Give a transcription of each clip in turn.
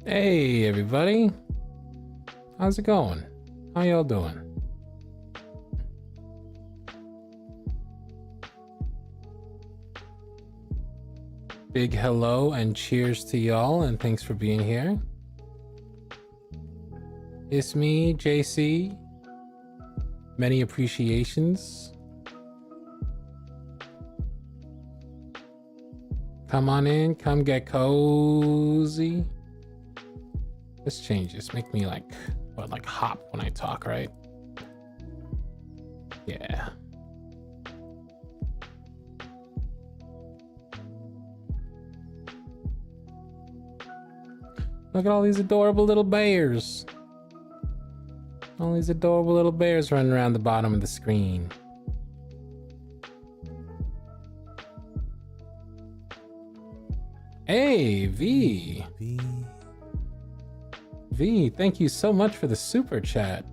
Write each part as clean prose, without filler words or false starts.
Hey everybody, how's it going? How y'all doing? Big hello and cheers to y'all, and thanks for being here. It's me, JC. Many appreciations. Come on in, come get cozy. Let's change this. Make me like hop when I talk, right? Yeah. Look at all these adorable little bears. All these adorable little bears running around the bottom of the screen. Hey, V, thank you so much for the super chat.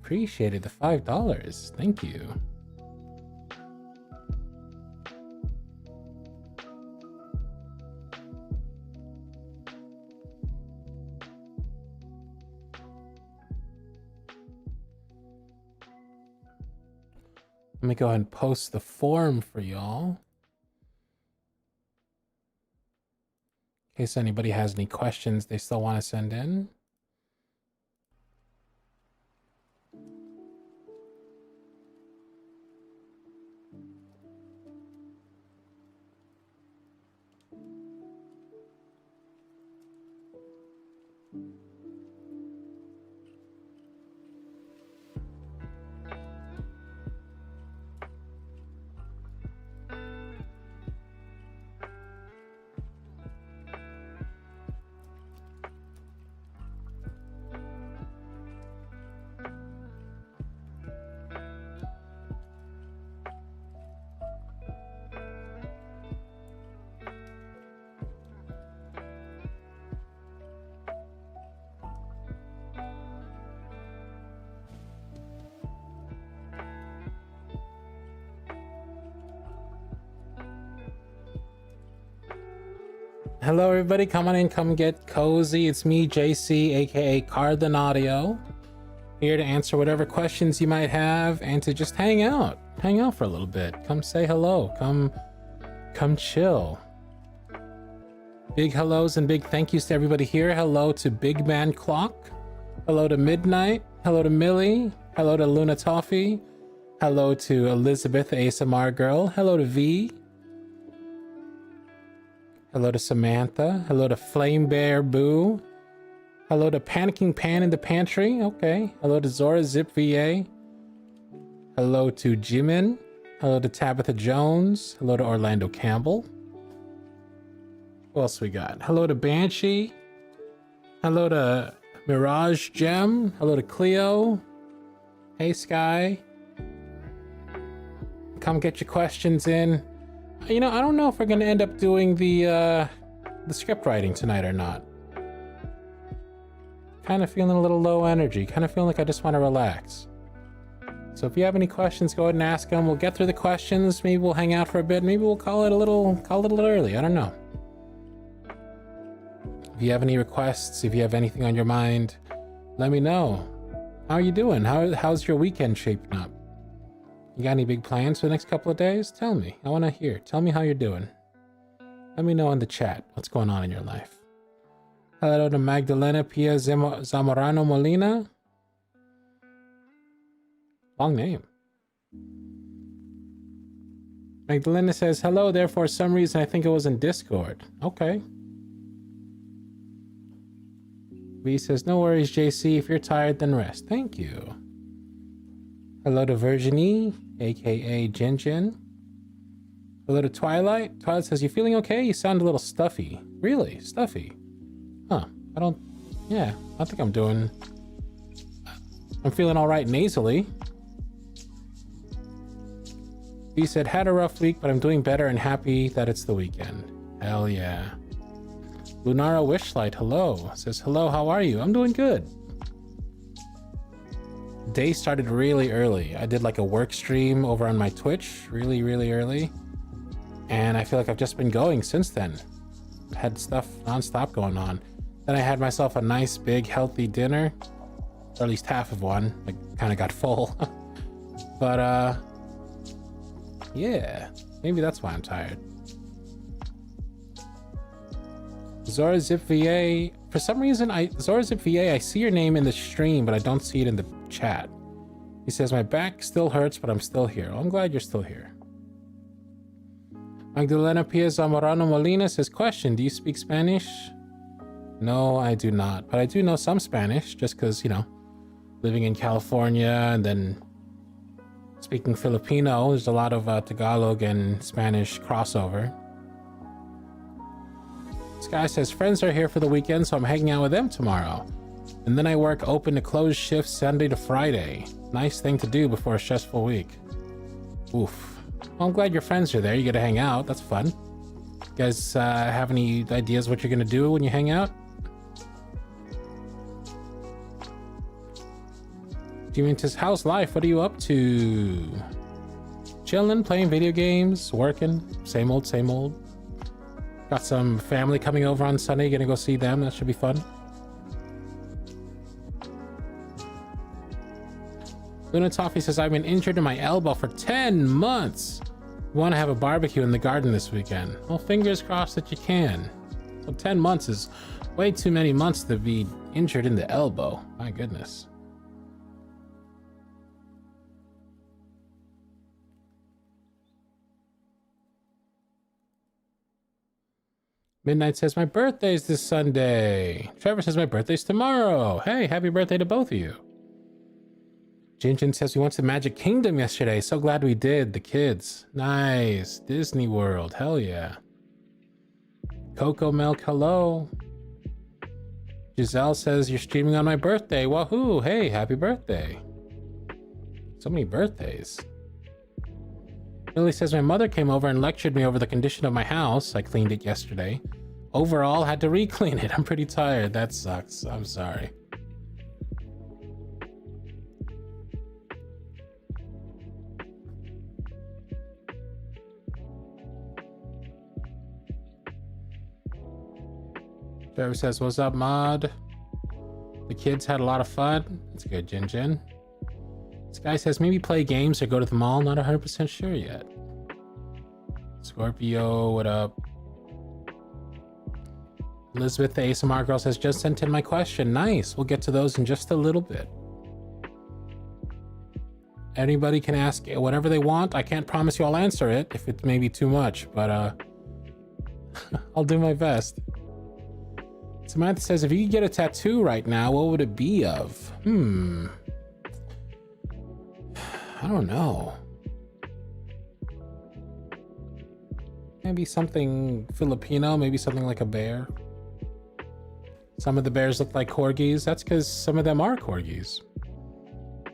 Appreciated the $5. Thank you. Let me go ahead and post the form for y'all. In case anybody has any questions they still want to send in. Hello everybody, come on in, come get cozy. It's me, JC, aka Cardlin Audio, here to answer whatever questions you might have and to just hang out for a little bit. Come say hello, come chill. Big hellos and big thank yous to everybody here. Hello to Big Man Clock, hello to Midnight, hello to Millie, hello to Luna Toffee, hello to Elizabeth ASMR Girl, hello to V, hello to Samantha. Hello to Flame Bear Boo. Hello to Panicking Pan in the Pantry. Okay. Hello to Zora Zip VA. Hello to Jimin. Hello to Tabitha Jones. Hello to Orlando Campbell. Who else we got? Hello to Banshee. Hello to Mirage Gem. Hello to Cleo. Hey Sky. Come get your questions in. You know, I don't know if we're gonna end up doing the script writing tonight or not. Kind of feeling a little low energy. Kind of feeling like I just want to relax. So if you have any questions, go ahead and ask them. We'll get through the questions. Maybe we'll hang out for a bit. Maybe we'll call it a little early. I don't know. If you have any requests, if you have anything on your mind, let me know. How are you doing? How's your weekend shaping up? You got any big plans for the next couple of days? Tell me. I want to hear. Tell me how you're doing. Let me know in the chat what's going on in your life. Hello to Magdalena Pia Zamorano Molina. Long name. Magdalena says, hello, there for some reason I think it was in Discord. Okay. V says, no worries, JC. If you're tired, then rest. Thank you. Hello to Virginie, aka Jin Jin. Hello to Twilight. Twilight says, you feeling okay? You sound a little stuffy. Really? Stuffy? Huh. I think I'm feeling all right nasally. V said, had a rough week, but I'm doing better and happy that it's the weekend. Hell yeah. Lunara Wishlight, hello. Says, hello, how are you? I'm doing good. Day started really early. I did like a work stream over on my Twitch really early, and I feel like I've just been going since then. Had stuff non-stop going on. Then I had myself a nice, big, healthy dinner. Or at least half of one. I kind of got full. But, yeah. Maybe that's why I'm tired. ZoraZipVA. For some reason, ZoraZipVA, I see your name in the stream, but I don't see it in the chat. He says, my back still hurts, but I'm still here. Well, I'm glad you're still here. Magdalena Pia Zamorano Molina says, question, do you speak Spanish? No, I do not. But I do know some Spanish, just because, you know, living in California and then speaking Filipino, there's a lot of Tagalog and Spanish crossover. This guy says, friends are here for the weekend, so I'm hanging out with them tomorrow. And then I work open to close shifts Sunday to Friday. Nice thing to do before a stressful week. Oof. Well, I'm glad your friends are there. You get to hang out. That's fun. You guys have any ideas what you're going to do when you hang out? Juventus, how's life? What are you up to? Chilling, playing video games, working. Same old, same old. Got some family coming over on Sunday. Gonna go see them. That should be fun. Luna Toffee says, I've been injured in my elbow for 10 months. We want to have a barbecue in the garden this weekend. Well, fingers crossed that you can. So 10 months is way too many months to be injured in the elbow. My goodness. Midnight says, my birthday's this Sunday. Trevor says, my birthday's tomorrow. Hey, happy birthday to both of you. Jinjin says, we went to Magic Kingdom yesterday. So glad we did. The kids. Nice. Disney World. Hell yeah. Coco Milk, hello. Giselle says, you're streaming on my birthday. Wahoo. Hey, happy birthday. So many birthdays. Lily says, my mother came over and lectured me over the condition of my house. I cleaned it yesterday. Overall, had to re-clean it. I'm pretty tired. That sucks. I'm sorry. Trevor says, what's up, Mod? The kids had a lot of fun. That's good, Jin Jin. This guy says, maybe play games or go to the mall. Not 100% sure yet. Scorpio, what up? Elizabeth, the ASMR girl, says, just sent in my question. Nice. We'll get to those in just a little bit. Anybody can ask whatever they want. I can't promise you I'll answer it if it may be too much, but I'll do my best. Samantha says, if you could get a tattoo right now, what would it be of? I don't know. Maybe something Filipino, maybe something like a bear. Some of the bears look like corgis. That's because some of them are corgis.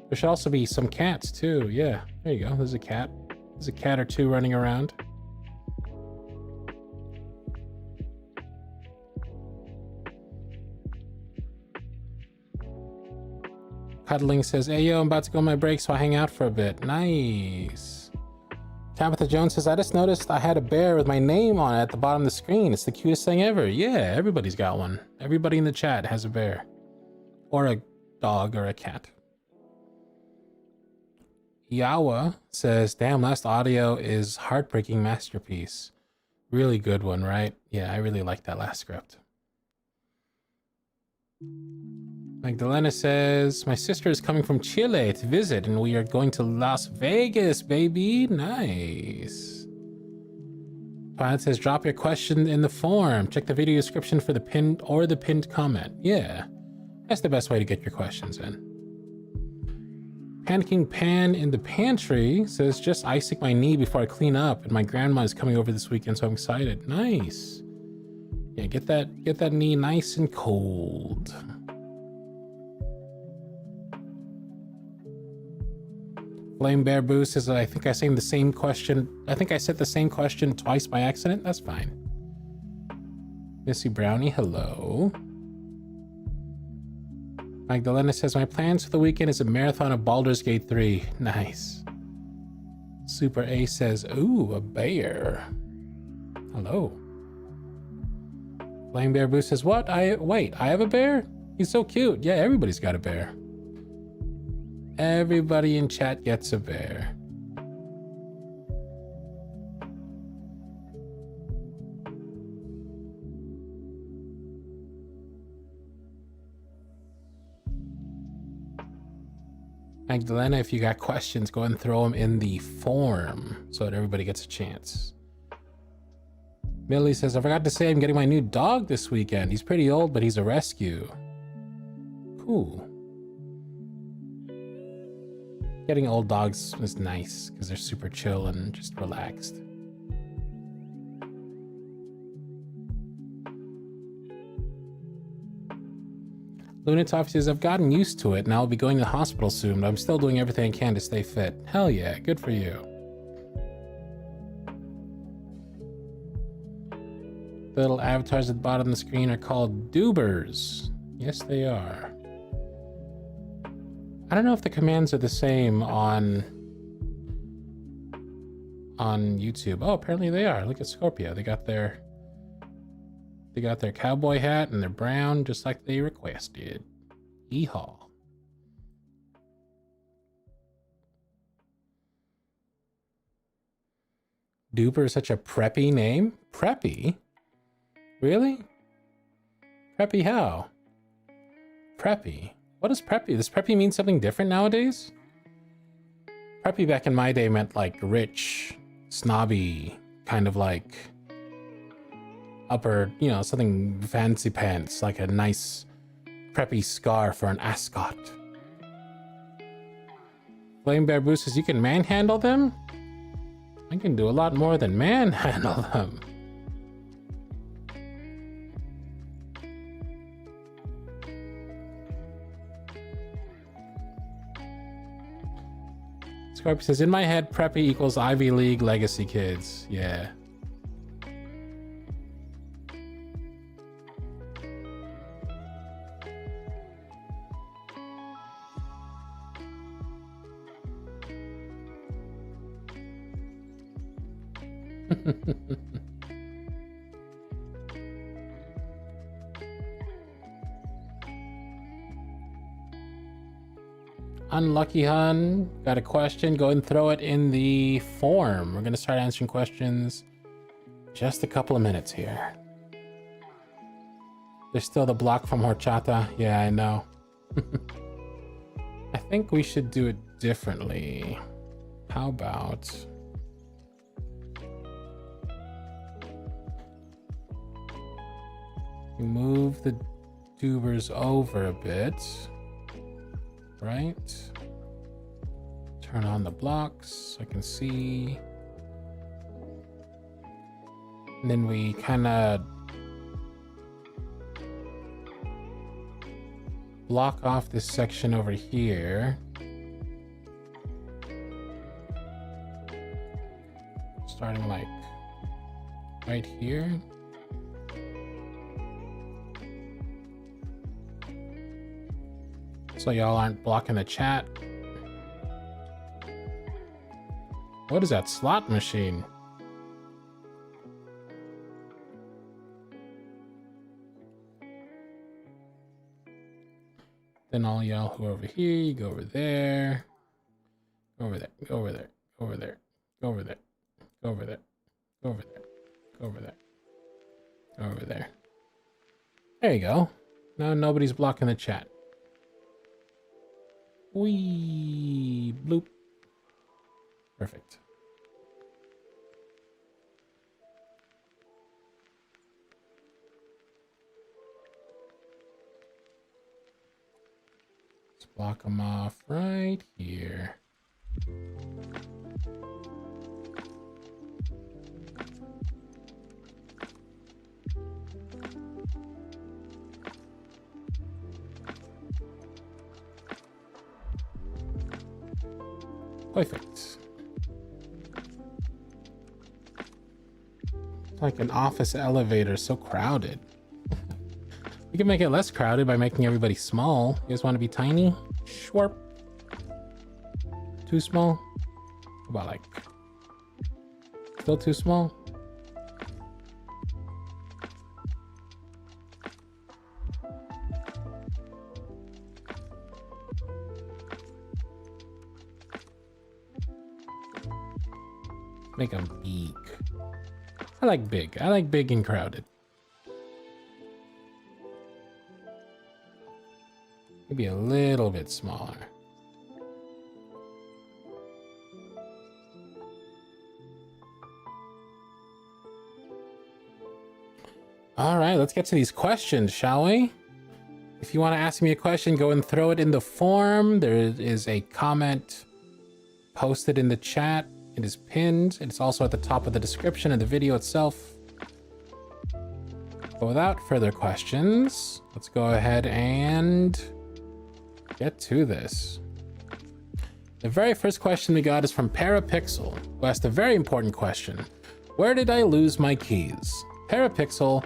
There should also be some cats too. Yeah, there you go. There's a cat. There's a cat or two running around. Cuddling says, hey yo, I'm about to go on my break, so I hang out for a bit. Nice. Tabitha Jones says, I just noticed I had a bear with my name on it at the bottom of the screen. It's the cutest thing ever. Yeah, everybody's got one. Everybody in the chat has a bear. Or a dog or a cat. Yawa says, damn, last audio is heartbreaking masterpiece. Really good one, right? Yeah, I really like that last script. Magdalena says, my sister is coming from Chile to visit and we are going to Las Vegas, baby. Nice. Pilot says, drop your question in the form. Check the video description for the pinned or the pinned comment. Yeah, that's the best way to get your questions in. Panicking Pan in the pantry says, just icing my knee before I clean up and my grandma is coming over this weekend, so I'm excited. Nice. Yeah, get that knee nice and cold. Flame Bear Boo says, I think I said the same question. I think I said the same question twice by accident. That's fine. Missy Brownie, hello. Magdalena says, my plans for the weekend is a marathon of Baldur's Gate 3. Nice. Super A says, ooh, a bear. Hello. Flame Bear Boo says, what? Wait, I have a bear? He's so cute. Yeah, everybody's got a bear. Everybody in chat gets a bear. Magdalena, if you got questions, go ahead and throw them in the form so that everybody gets a chance. Millie says, I forgot to say I'm getting my new dog this weekend. He's pretty old, but he's a rescue. Cool. Getting old dogs is nice because they're super chill and just relaxed. Lunatoff says, I've gotten used to it and I'll be going to the hospital soon, but I'm still doing everything I can to stay fit. Hell yeah, good for you. The little avatars at the bottom of the screen are called doobers. Yes, they are. I don't know if the commands are the same on YouTube. Oh, apparently they are. Look at Scorpio. They got their cowboy hat and they're brown just like they requested. Yeehaw. Duper is such a preppy name? Preppy? Really? Preppy how? Preppy. What is preppy? Does preppy mean something different nowadays? Preppy back in my day meant like rich, snobby, kind of like upper, you know, something fancy pants, like a nice preppy scarf or an ascot. Flame Bear Boo says, you can manhandle them? I can do a lot more than manhandle them. Scorpio says, in my head, preppy equals Ivy League legacy kids. Yeah. Unlucky Hun, got a question? Go and throw it in the form. We're gonna start answering questions just a couple of minutes here. There's still the block from horchata. Yeah, I know. I think we should do it differently. How about we move the tubers over a bit, right? Turn on the blocks so I can see. And then we kind of block off this section over here. Starting like right here. So y'all aren't blocking the chat. What is that slot machine? Then all y'all who are over here, you go over there. Go over there, go over there, go over there, go over there, go over there, go over there, go over there, go over there. There you go. Now nobody's blocking the chat. Wee bloop. Perfect. Let's block them off right here. Perfect. It's like an office elevator, so crowded. We can make it less crowded by making everybody small. You guys want to be tiny? Shwarp. Too small? How about like... Still too small? big. I like big. I like big and crowded. Maybe a little bit smaller. All right, let's get to these questions, shall we? If you want to ask me a question, go and throw it in the form. There is a comment posted in the chat. It is pinned. It's also at the top of the description of the video itself. But without further questions, let's go ahead and get to this. The very first question we got is from Parapixel, who asked a very important question. Where did I lose my keys? Parapixel,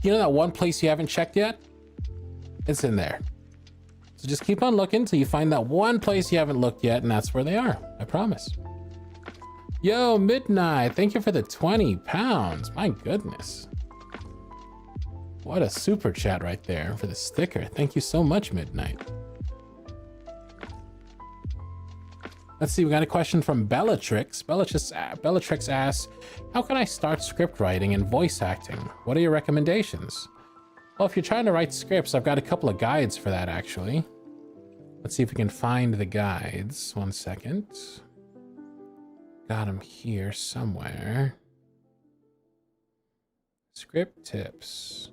you know that one place you haven't checked yet? It's in there. So just keep on looking till you find that one place you haven't looked yet, and that's where they are. I promise. Yo, Midnight, thank you for the 20 pounds. My goodness. What a super chat right there for the sticker. Thank you so much, Midnight. Let's see, we got a question from Bellatrix. Bellatrix asks, how can I start script writing and voice acting? What are your recommendations? Well, if you're trying to write scripts, I've got a couple of guides for that, actually. Let's see if we can find the guides. 1 second. Got them here somewhere. Script tips.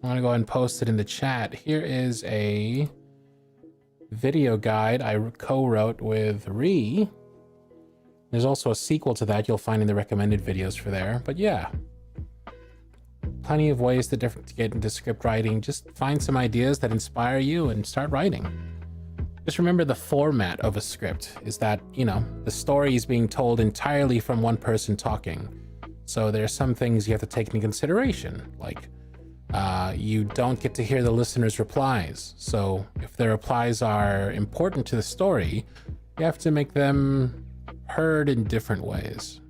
I'm gonna go ahead and post it in the chat. Here is a video guide I co-wrote with Ree. There's also a sequel to that you'll find in the recommended videos for there. But yeah, plenty of ways to get into script writing. Just find some ideas that inspire you and start writing. Just remember the format of a script is that, you know, the story is being told entirely from one person talking. So there's some things you have to take into consideration, like you don't get to hear the listener's replies. So if their replies are important to the story, you have to make them heard in different ways.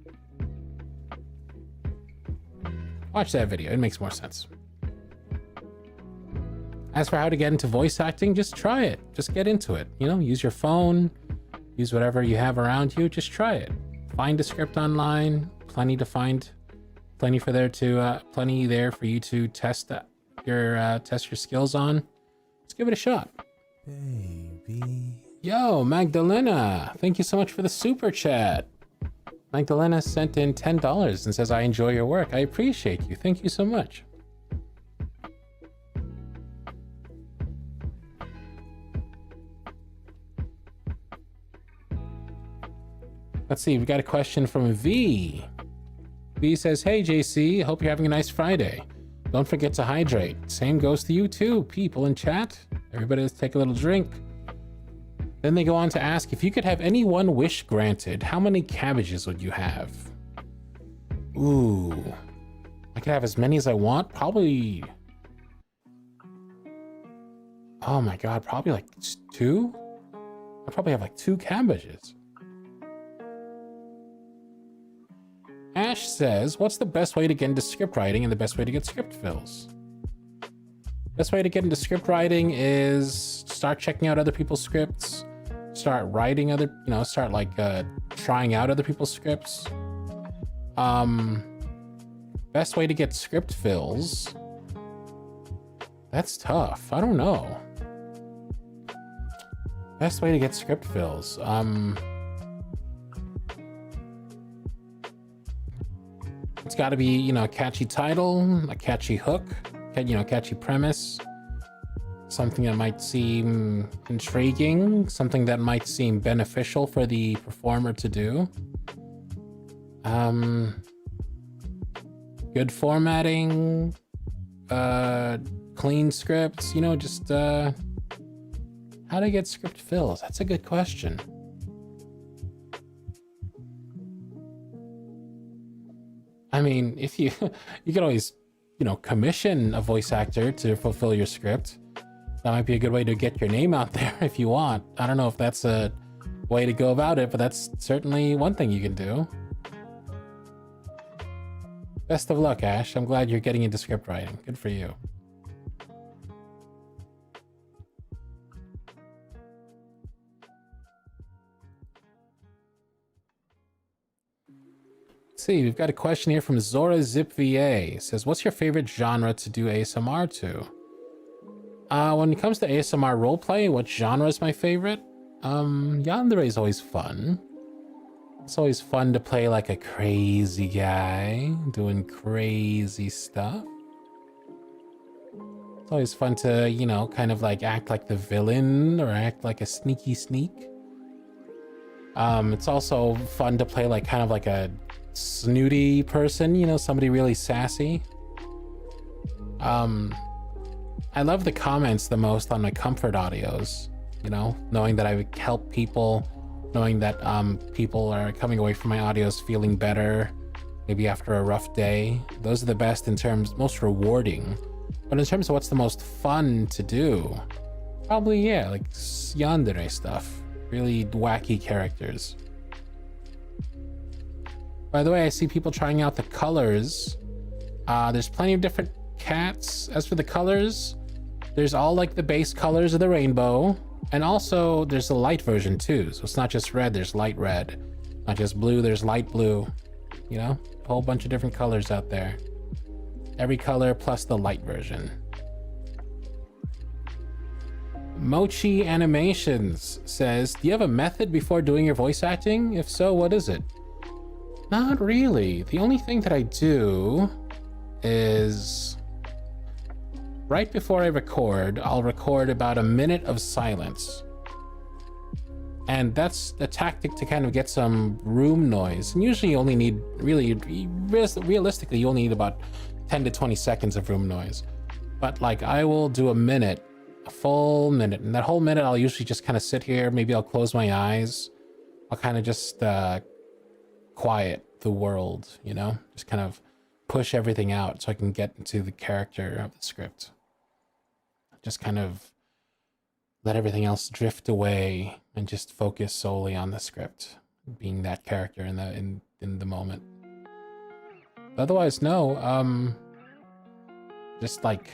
Watch that video, it makes more sense. As for how to get into voice acting, just try it. Just get into it. You know, use your phone, use whatever you have around you, just try it. Find a script online, plenty to find, plenty there for you to test your skills on. Let's give it a shot. Baby. Yo, Magdalena, thank you so much for the super chat. Magdalena sent in $10 and says, I enjoy your work. I appreciate you. Thank you so much. Let's see, we got a question from V. V says, hey JC, hope you're having a nice Friday. Don't forget to hydrate. Same goes to you too, people in chat. Everybody, let's take a little drink. Then they go on to ask, if you could have any one wish granted, how many cabbages would you have? Ooh, I could have as many as I want. Probably, oh my God, probably like 2? I'd probably have like 2 cabbages. Ash says, what's the best way to get into script writing and the best way to get script fills? Best way to get into script writing is start checking out other people's scripts, start writing start like trying out other people's scripts. Best way to get script fills. That's tough. I don't know. Best way to get script fills. It's got to be, you know, a catchy title, a catchy hook, catchy premise, something that might seem intriguing, something that might seem beneficial for the performer to do. Good formatting, clean scripts, just how to get script fills. That's a good question. I mean, if you can always, commission a voice actor to fulfill your script. That might be a good way to get your name out there if you want. I don't know if that's a way to go about it, but that's certainly one thing you can do. Best of luck, Ash. I'm glad you're getting into script writing. Good for you. see, we've got a question here from Zora Zip VA. It says, what's your favorite genre to do ASMR to? When it comes to ASMR roleplay, what genre is my favorite? Yandere is always fun. It's always fun to play like a crazy guy doing crazy stuff. It's always fun to, you know, kind of like act like the villain or act like a sneaky sneak. It's also fun to play like kind of like a snooty person, you know, somebody really sassy. I love the comments the most on my comfort audios, you know, knowing that I help people, knowing that people are coming away from my audios feeling better, maybe after a rough day. Those are the best in terms, most rewarding. But in terms of what's the most fun to do, probably, yeah, like yandere stuff, really wacky characters. By the way, I see people trying out the colors. There's plenty of different cats. As for the colors, there's all like the base colors of the rainbow, and also there's the light version too. So it's not just red, there's light red. Not just blue, there's light blue. You know, a whole bunch of different colors out there. Every color plus the light version. Mochi Animations says, do you have a method before doing your voice acting? If so, what is it? Not really. The only thing that I do is right before I record, I'll record about a minute of silence. And that's a tactic to kind of get some room noise. And usually you only need, realistically, you only need about 10 to 20 seconds of room noise. But like I will do a minute, a full minute. And that whole minute, I'll usually just kind of sit here. Maybe I'll close my eyes. I'll kind of just quiet the world, you know, just kind of push everything out so I can get into the character of the script. Just kind of let everything else drift away and just focus solely on the script, being that character in the moment. Otherwise, no. Just like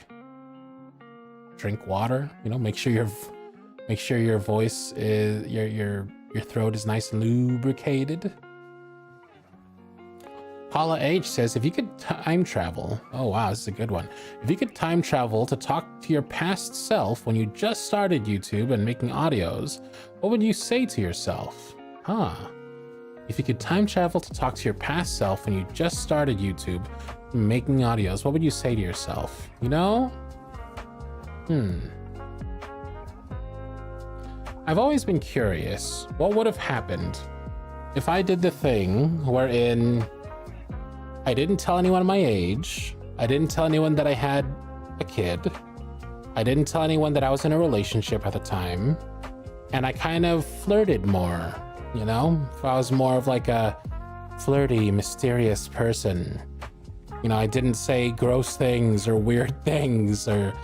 drink water, you know, make sure your voice is your throat is nice and lubricated. Paula H says, if you could time travel, oh wow, this is a good one. If you could time travel to talk to your past self when you just started YouTube and making audios, what would you say to yourself? If you could time travel to talk to your past self when you just started YouTube and making audios, what would you say to yourself? You know? I've always been curious, what would have happened if I did the thing wherein I didn't tell anyone my age. I didn't tell anyone that I had a kid. I didn't tell anyone that I was in a relationship at the time. And I kind of flirted more, you know? I was more of like a flirty, mysterious person. You know, I didn't say gross things or weird things or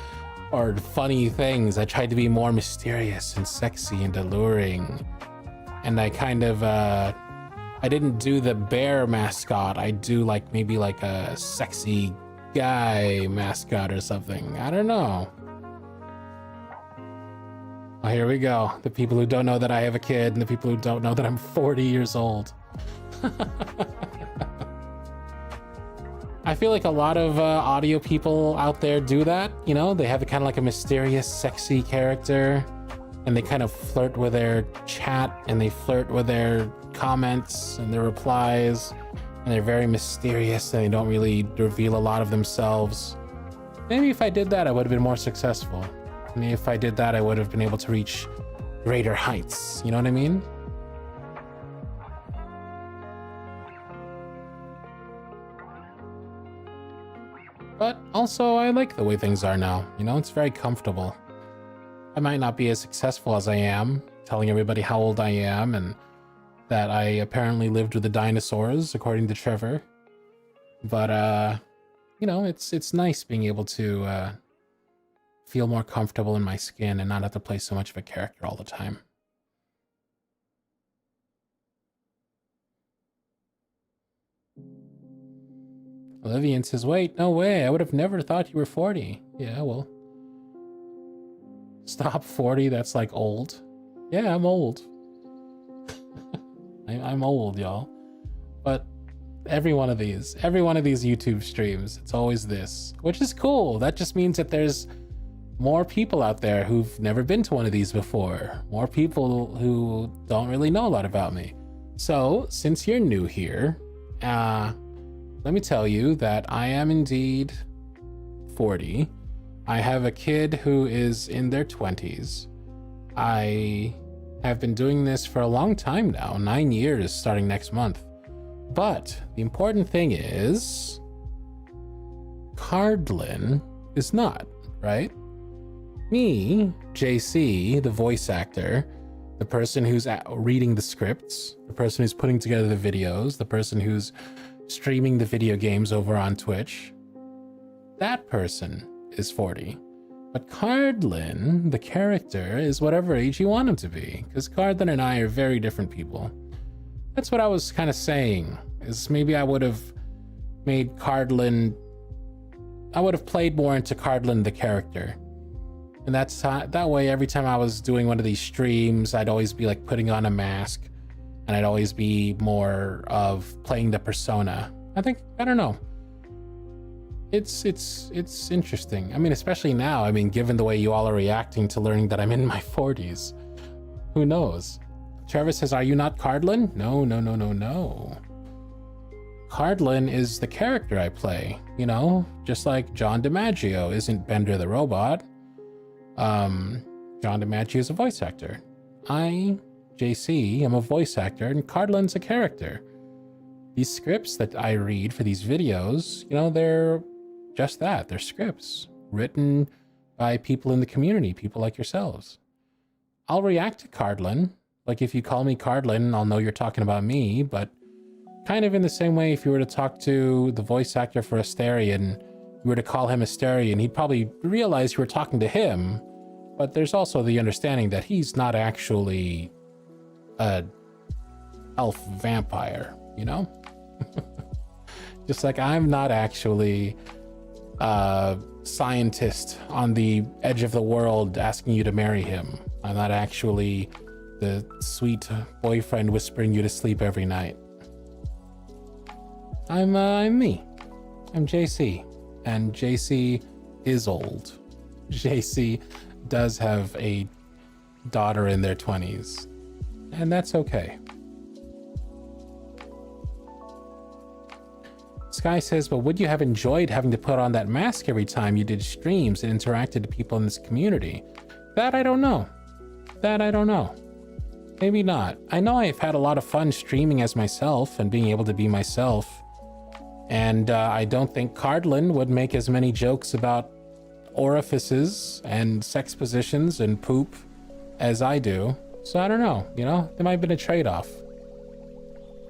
funny things. I tried to be more mysterious and sexy and alluring. And I kind of, I didn't do the bear mascot. I do like maybe like a sexy guy mascot or something. I don't know. Oh, here we go. The people who don't know that I have a kid and the people who don't know that I'm 40 years old. I feel like a lot of audio people out there do that. You know, they have kind of like a mysterious, sexy character and they kind of flirt with their chat and they flirt with their comments and their replies, and they're very mysterious and they don't really reveal a lot of themselves. Maybe if I did that, I would have been more successful. Maybe if I did that, I would have been able to reach greater heights. You know what I mean? But also, I like the way things are now. You know, it's very comfortable. I might not be as successful as I am, telling everybody how old I am and that I apparently lived with the dinosaurs, according to Trevor. But, you know, it's nice being able to feel more comfortable in my skin and not have to play so much of a character all the time. Olivian says, wait, no way, I would have never thought you were 40. Yeah, well. Stop 40, that's like old. Yeah, I'm old. I'm old, y'all. But Every one of these YouTube streams, it's always this, which is cool. That just means that there's more people out there who've never been to one of these before. More people who don't really know a lot about me. So since you're new here, let me tell you that I am indeed 40. I have a kid who is in their 20s. I have been doing this for a long time now, 9 years starting next month. But the important thing is, Cardlin is not, right? Me, JC, the voice actor, the person who's reading the scripts, the person who's putting together the videos, the person who's streaming the video games over on Twitch, that person is 40. But Cardlin, the character, is whatever age you want him to be, because Cardlin and I are very different people. That's what I was kind of saying, is maybe I would have made Cardlin, I would have played more into Cardlin the character. And that's that way, every time I was doing one of these streams, I'd always be like putting on a mask, and I'd always be more of playing the persona. I don't know. It's interesting. I mean, especially now, I mean, given the way you all are reacting to learning that I'm in my 40s, who knows? Trevor says, are you not Cardlin? No. Cardlin is the character I play, you know, just like John DiMaggio isn't Bender the robot. John DiMaggio is a voice actor. I, JC, am a voice actor, and Cardlin's a character. These scripts that I read for these videos, you know, they're just that. They're scripts written by people in the community, people like yourselves. I'll react to Cardlin. Like, if you call me Cardlin, I'll know you're talking about me, but kind of in the same way, if you were to talk to the voice actor for Asterion, you were to call him Asterion, he'd probably realize you were talking to him, but there's also the understanding that he's not actually a elf vampire, you know? Just like I'm not actually a scientist on the edge of the world asking you to marry him. I'm not actually the sweet boyfriend whispering you to sleep every night. I'm me. I'm JC. And JC is old. JC does have a daughter in their 20s. And that's okay. Sky says, but would you have enjoyed having to put on that mask every time you did streams and interacted with people in this community? That I don't know. Maybe not. I know I've had a lot of fun streaming as myself and being able to be myself. And I don't think Cardlin would make as many jokes about orifices and sex positions and poop as I do. So I don't know, you know, there might have been a trade-off.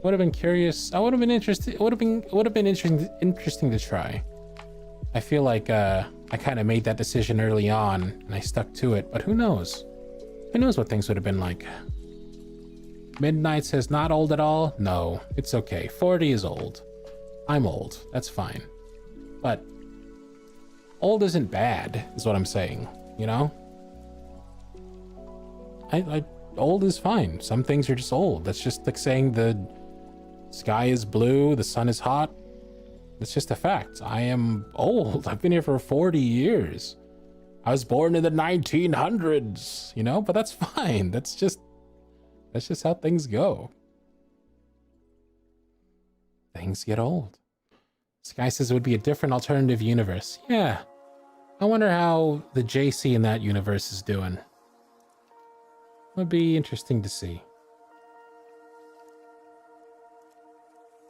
Would have been curious. I would have been interested. It would have been interesting to try. I feel like I kind of made that decision early on and I stuck to it, but who knows? Who knows what things would have been like? Midnight says not old at all. No, it's okay. 40 is old. I'm old. That's fine. But old isn't bad, is what I'm saying. You know? Old is fine. Some things are just old. That's just like saying the sky is blue, the sun is hot. It's just a fact. I am old. I've been here for 40 years. I was born in the 1900s, you know, but that's fine. That's just how things go. Things get old. Sky says it would be a different alternative universe. Yeah. I wonder how the JC in that universe is doing. Would be interesting to see.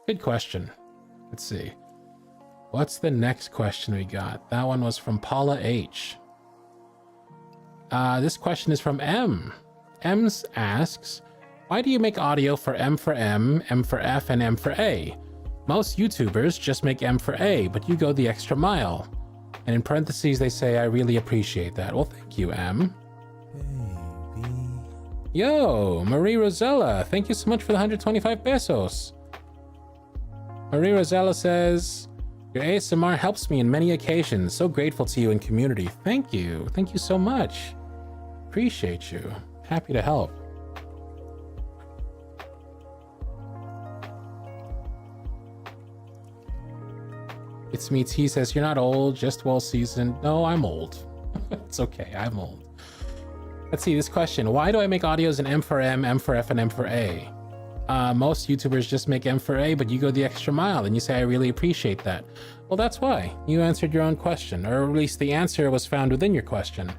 Good question. Let's see. What's the next question we got? That one was from Paula H. This question is from M. M asks, why do you make audio for M for M, M for F, and M for A? Most YouTubers just make M for A, but you go the extra mile. And in parentheses, they say, I really appreciate that. Well, thank you, M. Baby. Yo, Marie Rosella, thank you so much for the 125 pesos. Marie Rosella says, your ASMR helps me in many occasions. So grateful to you and community. Thank you. Thank you so much. Appreciate you. Happy to help. It's Me T says, you're not old, just well seasoned. No, I'm old. It's okay, I'm old. Let's see this question. Why do I make audios in M4M, M4F, and M4A? Most YouTubers just make M4A, but you go the extra mile and you say, I really appreciate that. Well, that's why. You answered your own question, or at least the answer was found within your question.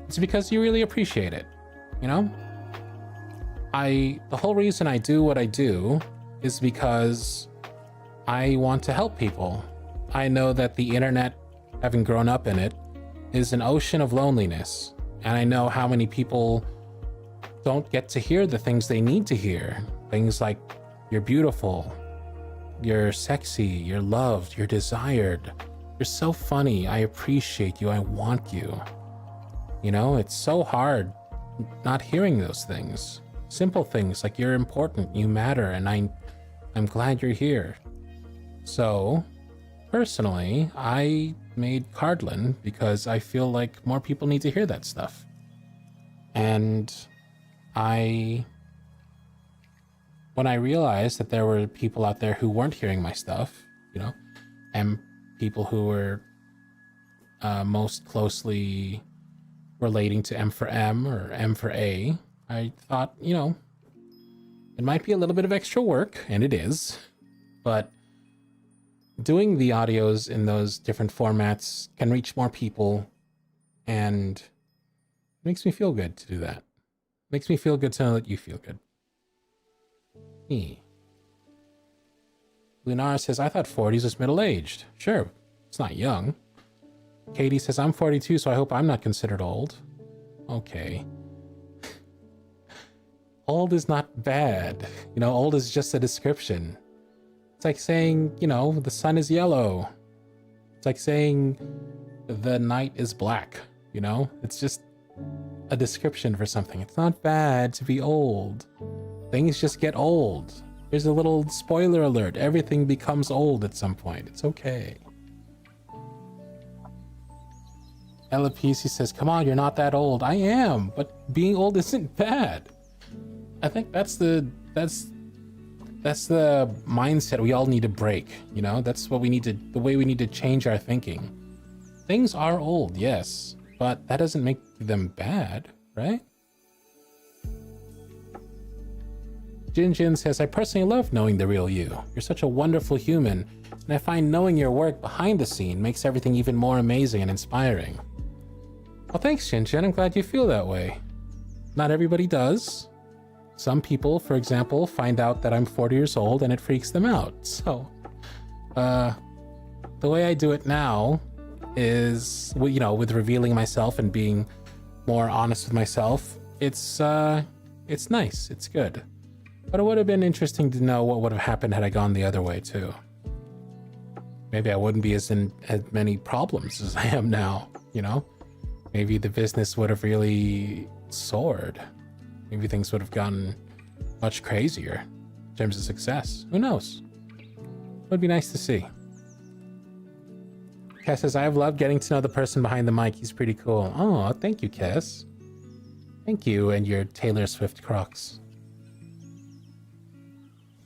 It's because you really appreciate it, you know? The whole reason I do what I do is because I want to help people. I know that the internet, having grown up in it, is an ocean of loneliness. And I know how many people don't get to hear the things they need to hear. Things like, you're beautiful, you're sexy, you're loved, you're desired, you're so funny, I appreciate you, I want you. You know, it's so hard not hearing those things. Simple things like you're important, you matter, and I'm glad you're here. So, personally, I made Cardlin because I feel like more people need to hear that stuff. And when I realized that there were people out there who weren't hearing my stuff, you know, and people who were most closely relating to M4M or M4A, I thought, you know, it might be a little bit of extra work, and it is, but doing the audios in those different formats can reach more people, and it makes me feel good to do that. It makes me feel good to know that you feel good. Me. Lunar says, I thought 40s was middle-aged. Sure, it's not young. Katie says, I'm 42, so I hope I'm not considered old. Okay. Old is not bad. You know, old is just a description. It's like saying, you know, the sun is yellow. It's like saying the night is black, you know? It's just a description for something. It's not bad to be old. Things just get old. Here's a little spoiler alert. Everything becomes old at some point. It's okay. Ella PC says, come on, you're not that old. I am, but being old isn't bad. I think that's the mindset we all need to break, you know? That's what we need to, the way we need to change our thinking. Things are old, yes, but that doesn't make them bad, right? Jin Jin says, I personally love knowing the real you. You're such a wonderful human, and I find knowing your work behind the scene makes everything even more amazing and inspiring. Well, thanks, Jin Jin. I'm glad you feel that way. Not everybody does. Some people, for example, find out that I'm 40 years old and it freaks them out. So, the way I do it now is, you know, with revealing myself and being more honest with myself. It's nice. It's good. But it would have been interesting to know what would have happened had I gone the other way too. Maybe I wouldn't be as many problems as I am now, you know? Maybe the business would have really soared. Maybe things would have gotten much crazier in terms of success. Who knows? It would be nice to see. Kess says, I've loved getting to know the person behind the mic. He's pretty cool. Oh, thank you, Kess. Thank you and your Taylor Swift Crocs.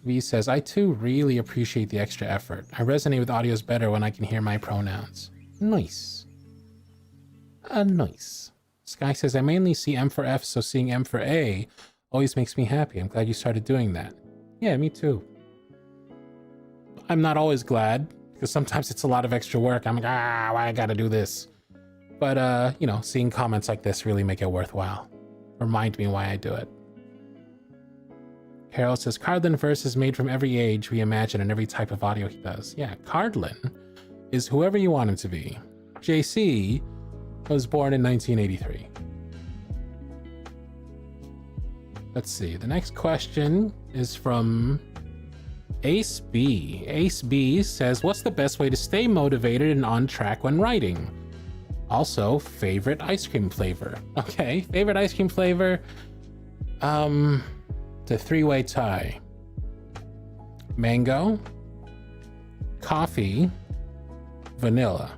V says, I too really appreciate the extra effort. I resonate with audios better when I can hear my pronouns. Nice. Nice. Sky says, I mainly see M4F, so seeing M4A always makes me happy. I'm glad you started doing that. Yeah, me too. I'm not always glad, because sometimes it's a lot of extra work. I'm like, why I gotta do this? But, you know, seeing comments like this really make it worthwhile. Remind me why I do it. Carol says, Cardlin verse is made from every age we imagine and every type of audio he does. Yeah, Cardlin is whoever you want him to be. JC was born in 1983. Let's see. The next question is from Ace B. Ace B says, what's the best way to stay motivated and on track when writing? Also, favorite ice cream flavor. Okay, favorite ice cream flavor. The three-way tie. Mango, coffee, vanilla.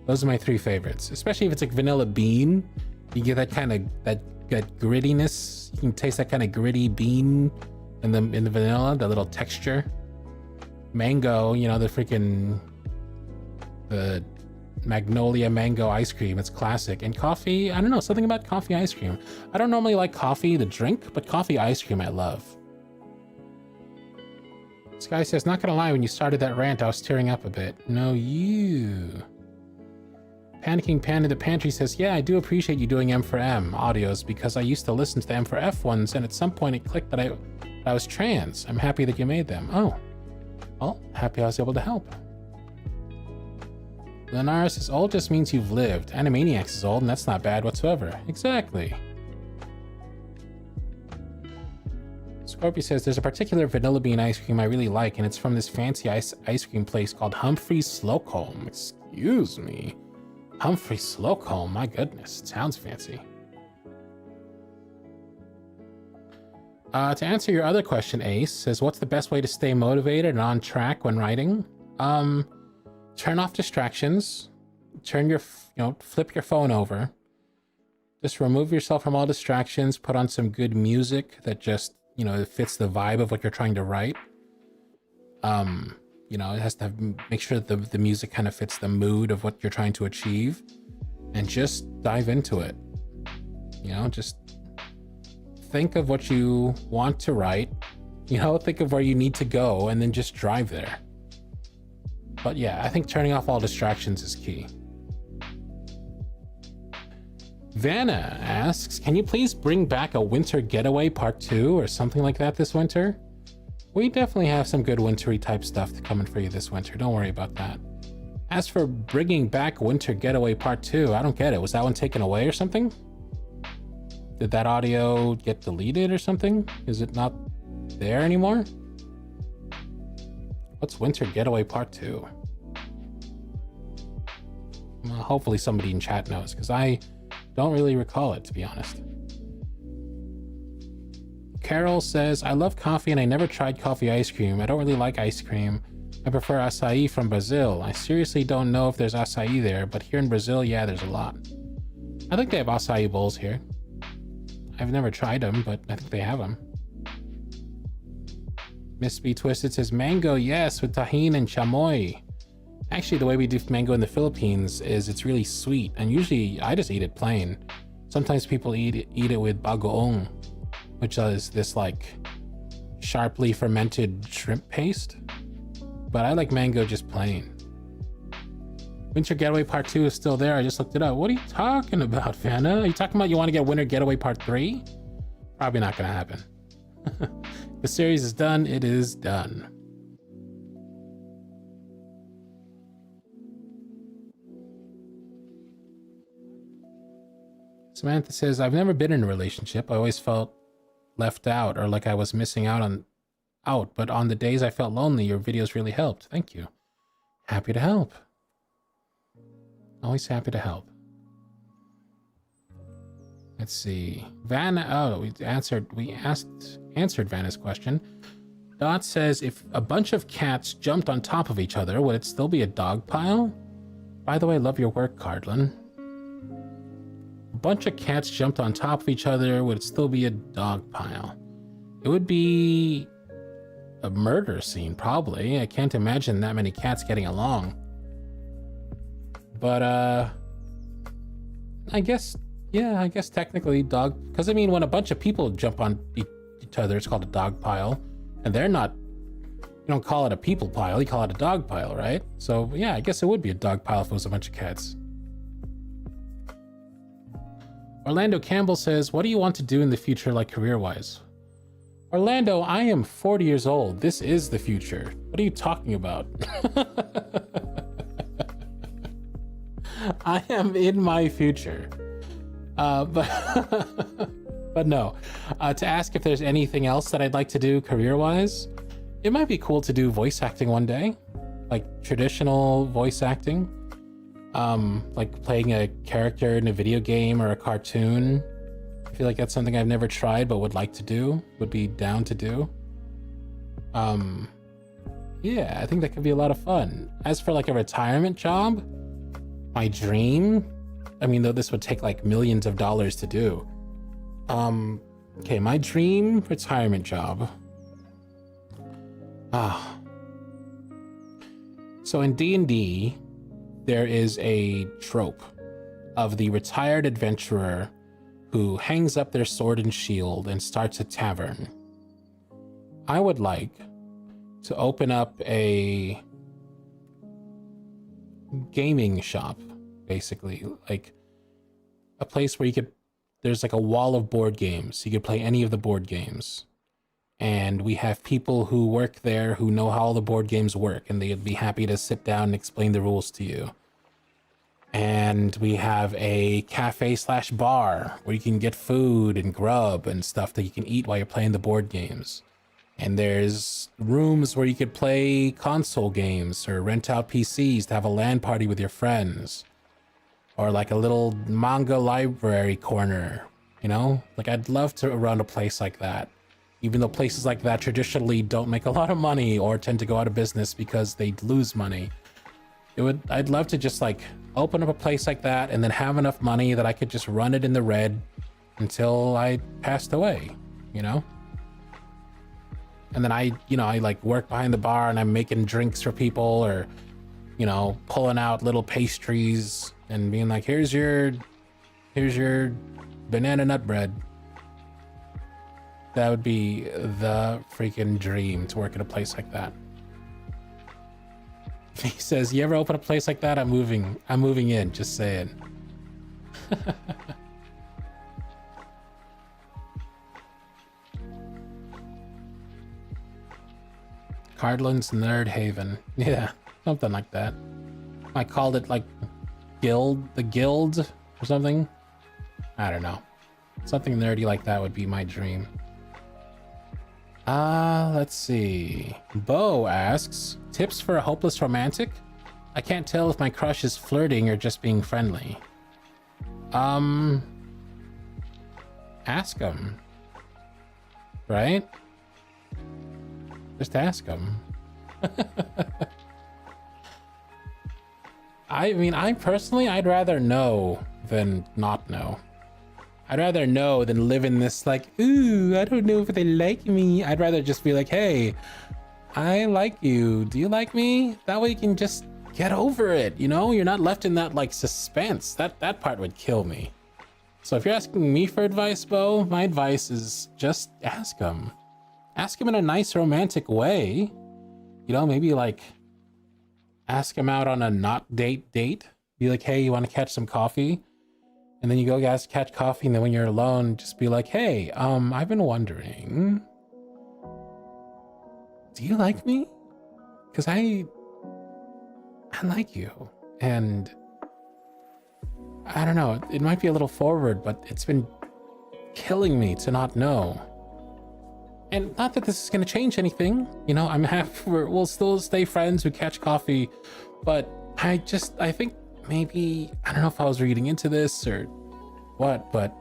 Those are my three favorites, especially if it's like vanilla bean. You get that kind of that grittiness. You can taste that kind of gritty bean in the vanilla, the little texture. Mango, you know, the freaking the Magnolia Mango ice cream. It's classic. And coffee, I don't know, something about coffee ice cream. I don't normally like coffee, the drink, but coffee ice cream I love. This guy says, not gonna lie, when you started that rant, I was tearing up a bit. No, you. Panicking Pan in the Pantry says, yeah, I do appreciate you doing M4M audios because I used to listen to the M4F ones and at some point it clicked that I was trans. I'm happy that you made them. Oh, well, happy I was able to help. Lenara says, old just means you've lived. Animaniacs is old and that's not bad whatsoever. Exactly. Scorpio says, there's a particular vanilla bean ice cream I really like, and it's from this fancy ice cream place called Humphrey's Slocombe. Excuse me. Humphrey Slocombe, my goodness, it sounds fancy. To answer your other question, Ace says, what's the best way to stay motivated and on track when writing? Turn off distractions. Flip your phone over. Just remove yourself from all distractions. Put on some good music that just, it fits the vibe of what you're trying to write. It has to make sure that the music kind of fits the mood of what you're trying to achieve, and just dive into it. Just think of what you want to write, think of where you need to go, and then just drive there. But yeah, I think turning off all distractions is key. Vanna asks, can you please bring back a winter getaway part 2 or something like that this winter? We definitely have some good wintry type stuff coming for you this winter. Don't worry about that. As for bringing back Winter Getaway Part 2, I don't get it. Was that one taken away or something? Did that audio get deleted or something? Is it not there anymore? What's Winter Getaway Part 2? Well, hopefully somebody in chat knows, because I don't really recall it, to be honest. Carol says, I love coffee and I never tried coffee ice cream. I don't really like ice cream. I prefer acai from Brazil. I seriously don't know if there's acai there, but here in Brazil, yeah, there's a lot. I think they have acai bowls here. I've never tried them, but I think they have them. Miss B Twisted says, mango, yes, with tahini and chamoy. Actually, the way we do mango in the Philippines is it's really sweet, and usually I just eat it plain. Sometimes people eat it with bagoong, which is this like sharply fermented shrimp paste. But I like mango just plain. Winter Getaway Part 2 is still there. I just looked it up. What are you talking about, Vanna? Are you talking about you want to get Winter Getaway Part 3? Probably not going to happen. The series is done. It is done. Samantha says, I've never been in a relationship. I always felt left out or like I was missing out, but on the days I felt lonely, your videos really helped. Thank you. Happy to help. Always happy to help. Let's see. Vanna, oh, we answered Vanna's question. Dot says, if a bunch of cats jumped on top of each other, would it still be a dog pile? By the way, love your work, Cardlin. A bunch of cats jumped on top of each other, would it still be a dog pile? It would be a murder scene, probably. I can't imagine that many cats getting along. But, I guess technically dog, because I mean, when a bunch of people jump on each other, it's called a dog pile, and they're not, you don't call it a people pile, you call it a dog pile, right? So yeah, I guess it would be a dog pile if it was a bunch of cats. Orlando Campbell says, what do you want to do in the future, like career-wise? Orlando, I am 40 years old. This is the future. What are you talking about? I am in my future. But no. To ask if there's anything else that I'd like to do career-wise, it might be cool to do voice acting one day. Like traditional voice acting. Like playing a character in a video game or a cartoon. I feel like that's something I've never tried but would like to do, would be down to do. Yeah, I think that could be a lot of fun. As for like a retirement job, my dream, I mean, though this would take like millions of dollars to do. Okay, my dream retirement job. So in D&D, there is a trope of the retired adventurer who hangs up their sword and shield and starts a tavern. I would like to open up a gaming shop, basically, like a place where there's like a wall of board games. You could play any of the board games. And we have people who work there who know how all the board games work, and they'd be happy to sit down and explain the rules to you. And we have a cafe/bar where you can get food and grub and stuff that you can eat while you're playing the board games. And there's rooms where you could play console games or rent out PCs to have a LAN party with your friends. Or like a little manga library corner, you know? Like, I'd love to run a place like that. Even though places like that traditionally don't make a lot of money or tend to go out of business because they lose money. I'd love to just like open up a place like that and then have enough money that I could just run it in the red until I passed away, you know? And then I like work behind the bar and I'm making drinks for people, or, you know, pulling out little pastries and being like, here's your banana nut bread. That would be the freaking dream, to work at a place like that. He says, you ever open a place like that? I'm moving in, just saying. Cardlin's Nerd Haven. Yeah, something like that. I called it like the guild or something. I don't know. Something nerdy like that would be my dream. Let's see. Bo asks, tips for a hopeless romantic? I can't tell if my crush is flirting or just being friendly. Ask him. Right? Just ask him. I mean, I'd rather know than not know. I'd rather know than live in this like, ooh, I don't know if they like me. I'd rather just be like, hey, I like you. Do you like me? That way you can just get over it, you know? You're not left in that like suspense. That part would kill me. So if you're asking me for advice, Bo, my advice is just ask him. Ask him in a nice romantic way. You know, maybe like ask him out on a not date. Be like, hey, you want to catch some coffee? And then you go guys catch coffee, and then when you're alone, just be like, hey, I've been wondering, do you like me? Because I like you. And I don't know, it might be a little forward, but it's been killing me to not know. And not that this is going to change anything, you know, we'll still stay friends, we catch coffee, but I think maybe, I don't know if I was reading into this or what, but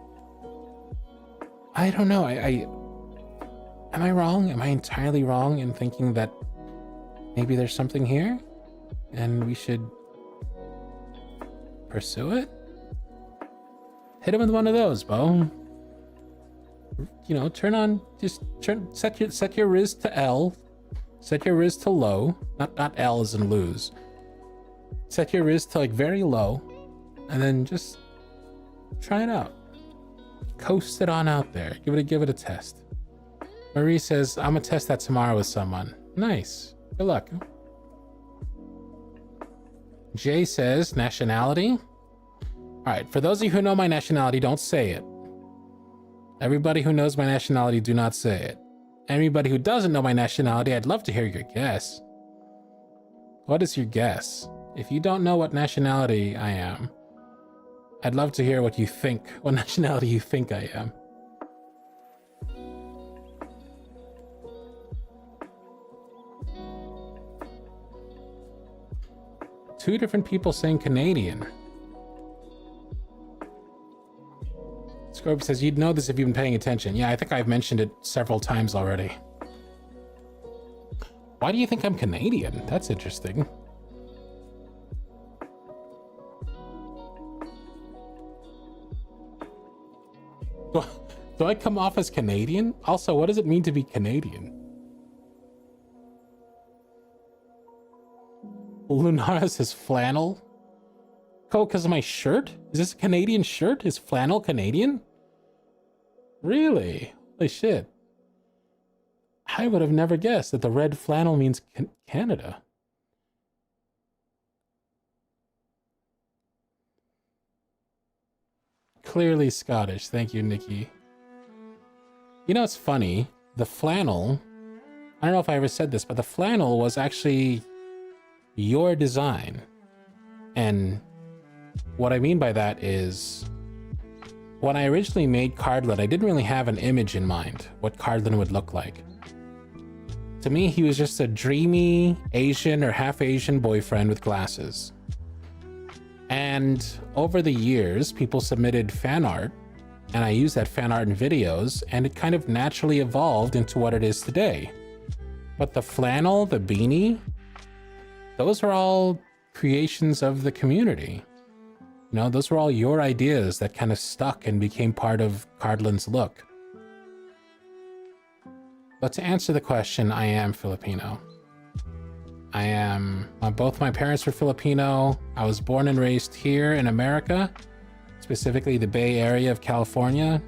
I don't know. Am I wrong? Am I entirely wrong in thinking that maybe there's something here and we should pursue it? Hit him with one of those, Bo. You know, set your Riz to L, set your Riz to low, not L as in lose. Set your Riz to like very low, and then just try it out. Coast it on out there. Give it a test. Marie says, I'm gonna test that tomorrow with someone. Nice. Good luck. Jay says, nationality. All right, for those of you who know my nationality, don't say it. Everybody who knows my nationality, do not say it. Anybody who doesn't know my nationality, I'd love to hear your guess. What is your guess? If you don't know what nationality I am, I'd love to hear what you think, what nationality you think I am. Two different people saying Canadian. Scorpio says, you'd know this if you've been paying attention. Yeah, I think I've mentioned it several times already. Why do you think I'm Canadian? That's interesting. Do I come off as Canadian? Also, what does it mean to be Canadian? Lunara says flannel. Oh, because of my shirt? Is this a Canadian shirt? Is flannel Canadian? Really? Holy shit. I would have never guessed that the red flannel means Canada. Clearly Scottish. Thank you, Nikki. You know, it's funny. The flannel, I don't know if I ever said this, but the flannel was actually your design. And what I mean by that is, when I originally made Cardlin, I didn't really have an image in mind, what Cardlin would look like. To me, he was just a dreamy Asian or half Asian boyfriend with glasses. And over the years, people submitted fan art, and I used that fan art in videos, and it kind of naturally evolved into what it is today. But the flannel, the beanie, those are all creations of the community. You know, those were all your ideas that kind of stuck and became part of Cardlin's look. But to answer the question, I am Filipino. Both my parents were Filipino. I was born and raised here in America, specifically the Bay Area of California.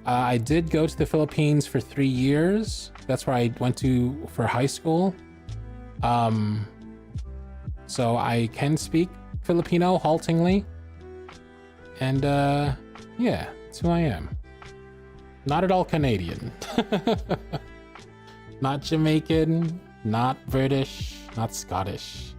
I did go to the Philippines for 3 years. That's where I went to for high school. So I can speak Filipino haltingly. And yeah, that's who I am. Not at all Canadian. Not Jamaican, not British, not Scottish.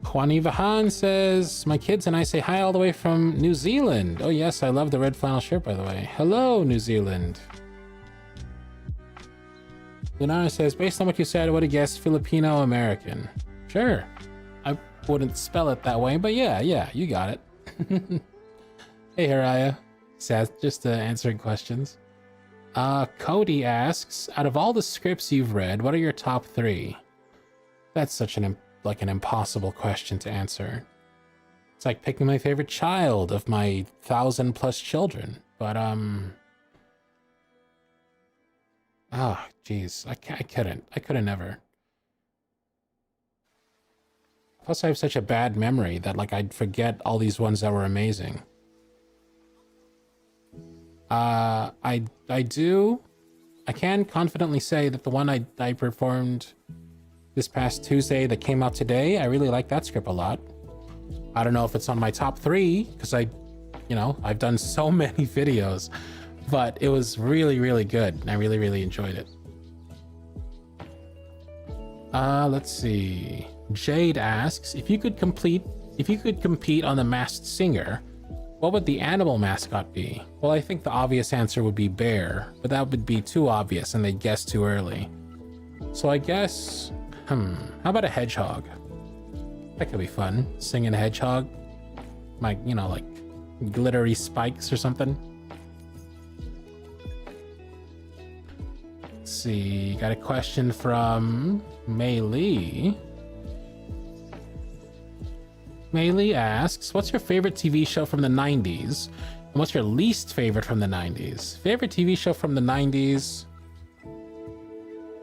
Juani Vahan says, my kids and I say hi all the way from New Zealand. Oh yes, I love the red flannel shirt, by the way. Hello, New Zealand. Lunana says, based on what you said, I would have guessed Filipino-American. Sure. I wouldn't spell it that way, but yeah, you got it. Hey, Haraya. Just answering questions. Cody asks, out of all the scripts you've read, what are your top 3? That's such an impossible question to answer. It's like picking my favorite child of my 1,000+ children. But oh, jeez, I couldn't. I could have never. Plus, I have such a bad memory that I'd forget all these ones that were amazing. I can confidently say that the one I performed this past Tuesday that came out today, I really like that script a lot. I don't know if it's on my top 3 because I've done so many videos, but it was really, really good. And I really, really enjoyed it. Let's see. Jade asks, if you could compete on The Masked Singer, what would the animal mascot be? Well, I think the obvious answer would be bear, but that would be too obvious and they'd guess too early. So I guess, how about a hedgehog? That could be fun. Singing a hedgehog. Like glittery spikes or something. Let's see, got a question from Mei Lee. Mei Lee asks, what's your favorite TV show from the 90s? And what's your least favorite from the 90s? Favorite TV show from the 90s?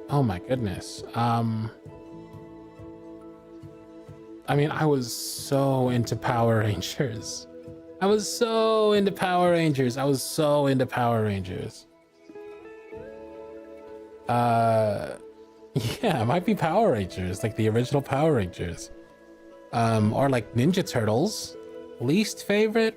Oh my goodness. I mean, I was so into Power Rangers. Yeah, it might be Power Rangers, like the original Power Rangers. Or like Ninja Turtles. Least favorite?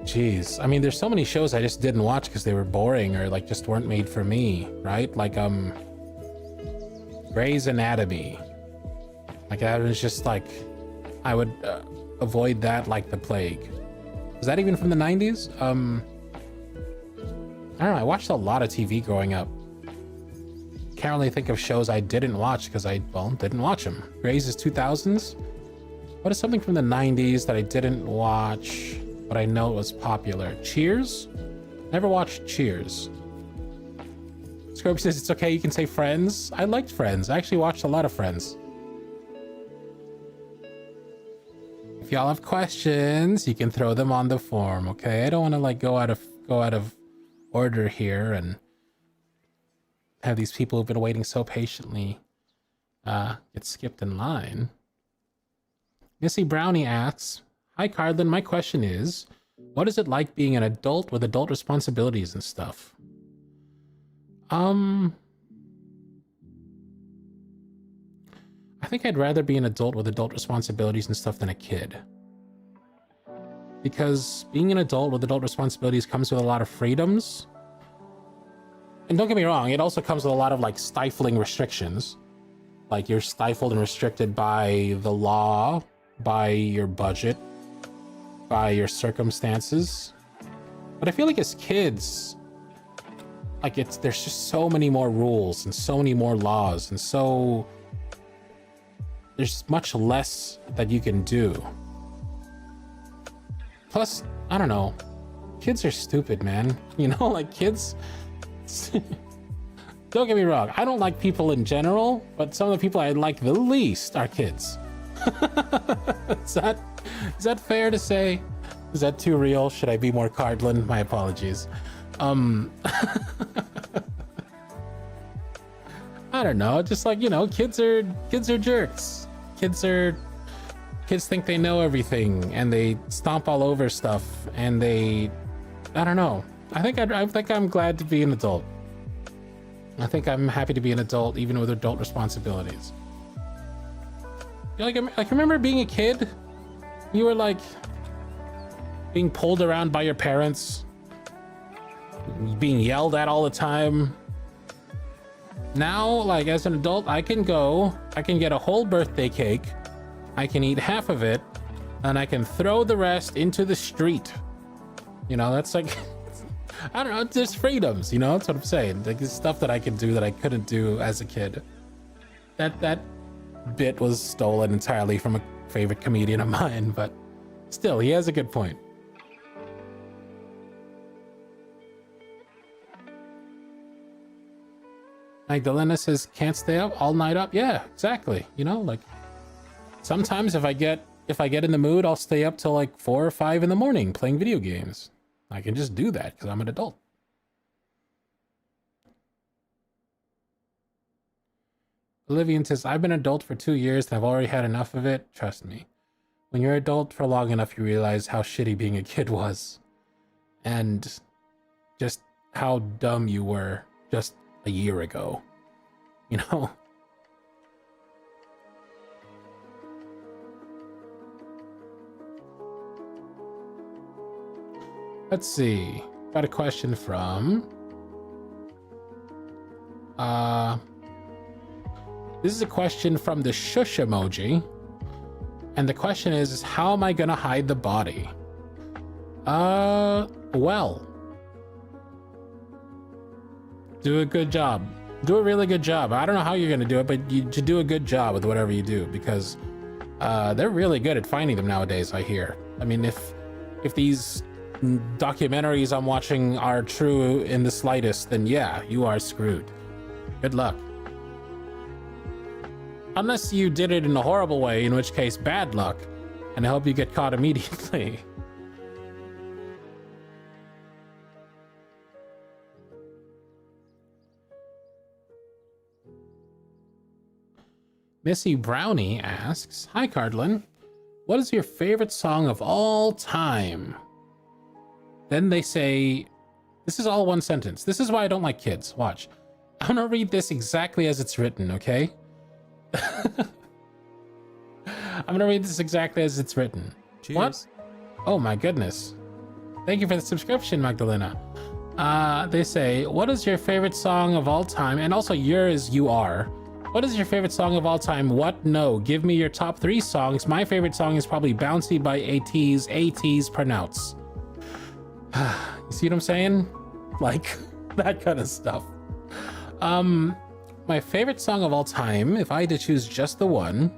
Jeez, I mean, there's so many shows I just didn't watch because they were boring or just weren't made for me, right? Like, Grey's Anatomy. Like, that was just I would avoid that like the plague. Was that even from the 90s? I don't know, I watched a lot of TV growing up. Can't really think of shows I didn't watch because I didn't watch them. Grey's is 2000s. What is something from the 90s that I didn't watch, but I know it was popular? Cheers? Never watched Cheers. Scorpio says it's okay, you can say Friends. I liked Friends. I actually watched a lot of Friends. If y'all have questions, you can throw them on the form, okay? I don't want to go out of go out of order here and have these people who've been waiting so patiently get skipped in line. Missy Brownie asks, "Hi Cardlin, my question is, what is it like being an adult with adult responsibilities and stuff?" I think I'd rather be an adult with adult responsibilities and stuff than a kid. Because being an adult with adult responsibilities comes with a lot of freedoms. And don't get me wrong, it also comes with a lot of like stifling restrictions. Like you're stifled and restricted by the law, by your budget, by your circumstances. But I feel like as kids, like there's just so many more rules and so many more laws, and so there's much less that you can do. Plus, I don't know, kids are stupid, man. You know, like kids, don't get me wrong, I don't like people in general, but some of the people I like the least are kids. Is that fair to say? Is that too real? Should I be more Cardlin? My apologies. I don't know, just like, you know, kids are jerks. Kids think they know everything and they stomp all over stuff, and I don't know. I think I'm glad to be an adult. I think I'm happy to be an adult even with adult responsibilities. Like remember being a kid? You were like being pulled around by your parents, being yelled at all the time. Now, like as an adult, I can get a whole birthday cake, I can eat half of it, and I can throw the rest into the street. You know, that's like, I don't know, there's freedoms, you know, that's what I'm saying. Like, it's stuff that I can do that I couldn't do as a kid. That bit was stolen entirely from a favorite comedian of mine, but still, he has a good point. Magdalena says, "Can't stay up all night up." Yeah, exactly. You know, like sometimes if I get in the mood, I'll stay up till like 4 or 5 in the morning playing video games. I can just do that because I'm an adult. Olivian says, "I've been an adult for 2 years and I've already had enough of it. Trust me. When you're an adult for long enough, you realize how shitty being a kid was. And just how dumb you were just a year ago. You know?" Let's see. Got a question from... This is a question from the shush emoji. And the question is how am I gonna hide the body? Well. Do a good job. Do a really good job. I don't know how you're gonna do it, but you should do a good job with whatever you do, because they're really good at finding them nowadays, I hear. I mean, if these documentaries I'm watching are true in the slightest, then yeah, you are screwed. Good luck. Unless you did it in a horrible way, in which case, bad luck. And I hope you get caught immediately. Missy Brownie asks, "Hi Cardlin, what is your favorite song of all time?" Then they say, this is all one sentence. This is why I don't like kids. Watch. I'm gonna read this exactly as it's written, okay? I'm gonna read this exactly as it's written. Cheers. What? Oh my goodness. Thank you for the subscription, Magdalena. They say, what is your favorite song of all time? And also yours, you are. What is your favorite song of all time? What? No. Give me your top 3 songs. My favorite song is probably Bouncy by ATEEZ. ATEEZ pronounce. You see what I'm saying? Like, that kind of stuff. My favorite song of all time, if I had to choose just the one,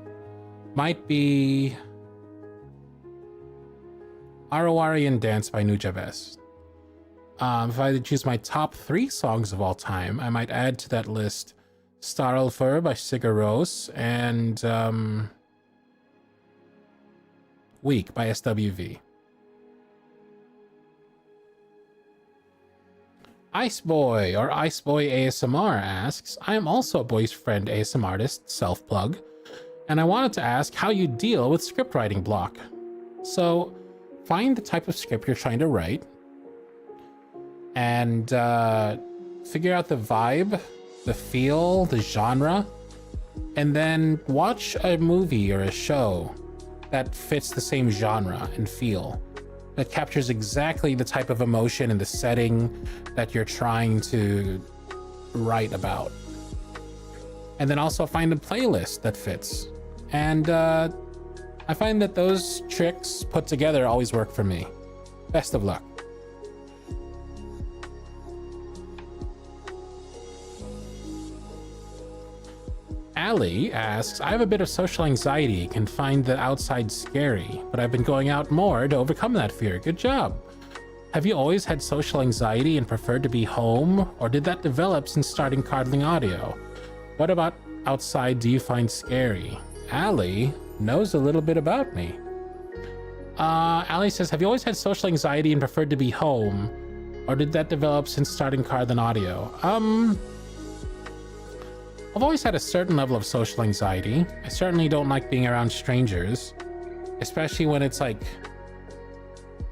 might be Arawarian Dance by Nujabes. If I had to choose my top 3 songs of all time, I might add to that list Starlfur by Sigur Rós and Weak by SWV. Ice Boy or Ice Boy ASMR asks, I am also a boyfriend ASMR artist, self-plug, and I wanted to ask how you deal with script writing block. So find the type of script you're trying to write and figure out the vibe, the feel, the genre, and then watch a movie or a show that fits the same genre and feel, that captures exactly the type of emotion and the setting that you're trying to write about. And then also find a playlist that fits. And I find that those tricks put together always work for me. Best of luck. Ali asks, I have a bit of social anxiety, can find the outside scary, but I've been going out more to overcome that fear. Good job. Have you always had social anxiety and preferred to be home, or did that develop since starting Cardling Audio? What about outside do you find scary? Ali knows a little bit about me. Ali says, have you always had social anxiety and preferred to be home, or did that develop since starting Cardling Audio? I've always had a certain level of social anxiety. I certainly don't like being around strangers, especially when it's like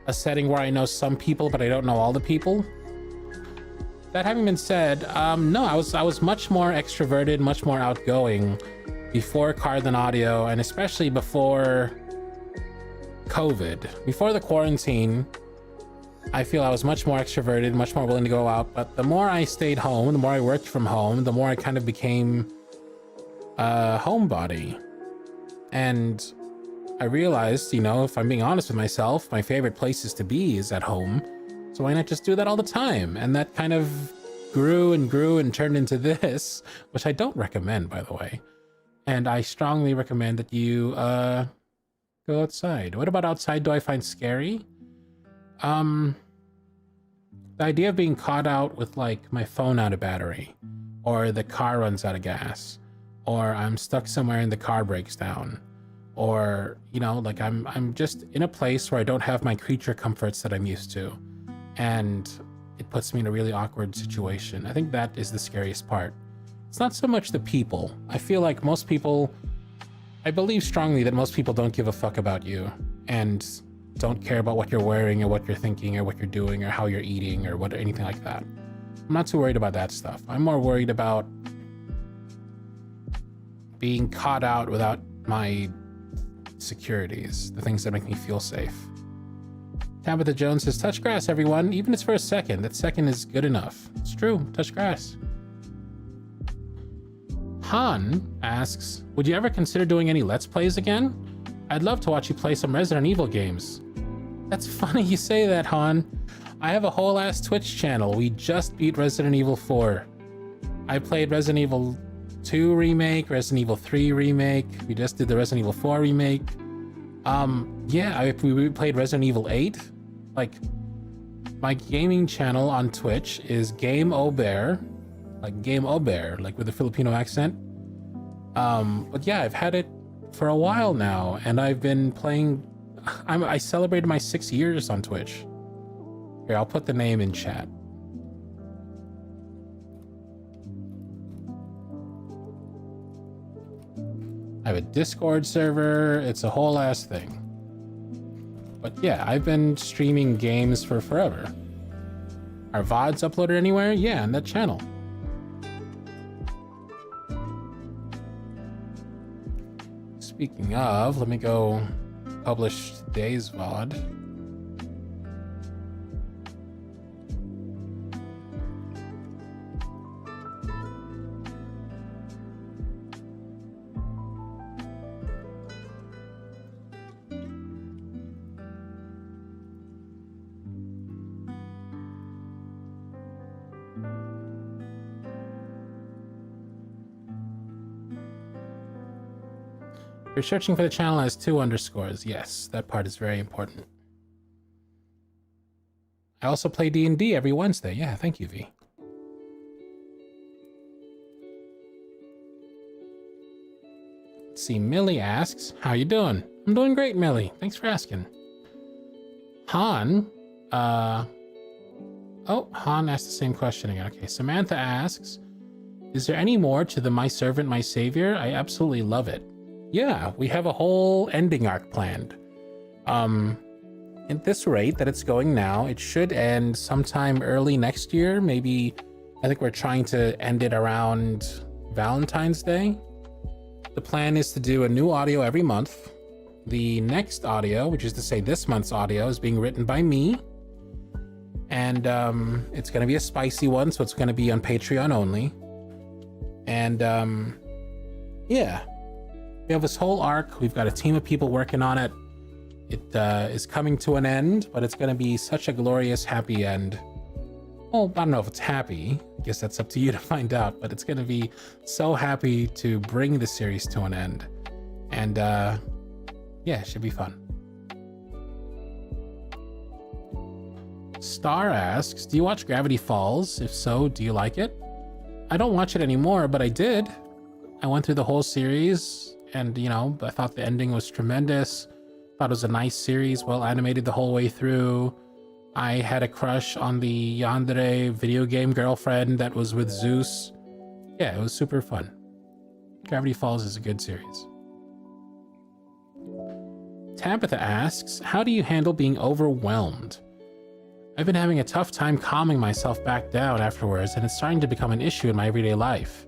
a setting where I know some people, but I don't know all the people. That having been said, no, I was much more extroverted, much more outgoing before Cardlen Audio, and especially before COVID. Before the quarantine, I feel I was much more extroverted, much more willing to go out, but the more I stayed home, the more I worked from home, the more I kind of became a homebody. And I realized, you know, if I'm being honest with myself, my favorite places to be is at home. So why not just do that all the time? And that kind of grew and grew and turned into this, which I don't recommend, by the way. And I strongly recommend that you go outside. What about outside do I find scary? The idea of being caught out with like my phone out of battery, or the car runs out of gas, or I'm stuck somewhere and the car breaks down, or, you know, like I'm just in a place where I don't have my creature comforts that I'm used to, and it puts me in a really awkward situation. I think that is the scariest part. It's not so much the people. I feel like most people, I believe strongly that most people don't give a fuck about you and don't care about what you're wearing or what you're thinking or what you're doing or how you're eating or what, anything like that. I'm not too worried about that stuff. I'm more worried about being caught out without my securities, the things that make me feel safe. Tabitha Jones says, touch grass, everyone, even if it's for a second. That second is good enough. It's true, touch grass. Han asks, would you ever consider doing any Let's Plays again? I'd love to watch you play some Resident Evil games. That's funny you say that, Han. I have a whole ass Twitch channel. We just beat Resident Evil 4. I played Resident Evil 2 remake, Resident Evil 3 remake. We just did the Resident Evil 4 remake. Yeah, we played Resident Evil 8. Like, my gaming channel on Twitch is Game O Bear, like Game O Bear, like with a Filipino accent. But yeah, I've had it for a while now, and I've been playing. I celebrated my 6 years on Twitch. Here, I'll put the name in chat. I have a Discord server. It's a whole ass thing. But yeah, I've been streaming games for forever. Are VODs uploaded anywhere? Yeah, on that channel. Speaking of, let me go publish today's VOD. You're searching for the channel as 2 underscores. Yes, that part is very important. I also play D&D every Wednesday. Yeah, thank you, V. Let's see, Millie asks, how you doing? I'm doing great, Millie. Thanks for asking. Han Oh, Han asked the same question again. Okay, Samantha asks, is there any more to the My Servant, My Savior? I absolutely love it. Yeah, we have a whole ending arc planned. At this rate that it's going now, it should end sometime early next year. Maybe, I think we're trying to end it around Valentine's Day. The plan is to do a new audio every month. The next audio, which is to say this month's audio, is being written by me. And it's going to be a spicy one, so it's going to be on Patreon only. And yeah, we have this whole arc. We've got a team of people working on it. It is coming to an end, but it's going to be such a glorious, happy end. Well, I don't know if it's happy. I guess that's up to you to find out, but it's going to be so happy to bring the series to an end. And yeah, it should be fun. Star asks, do you watch Gravity Falls? If so, do you like it? I don't watch it anymore, but I did. I went through the whole series and, you know, I thought the ending was tremendous. Thought it was a nice series, well animated the whole way through. I had a crush on the Yandere video game girlfriend that was with Zeus. Yeah, it was super fun. Gravity Falls is a good series. Tabitha asks, how do you handle being overwhelmed? I've been having a tough time calming myself back down afterwards, and it's starting to become an issue in my everyday life.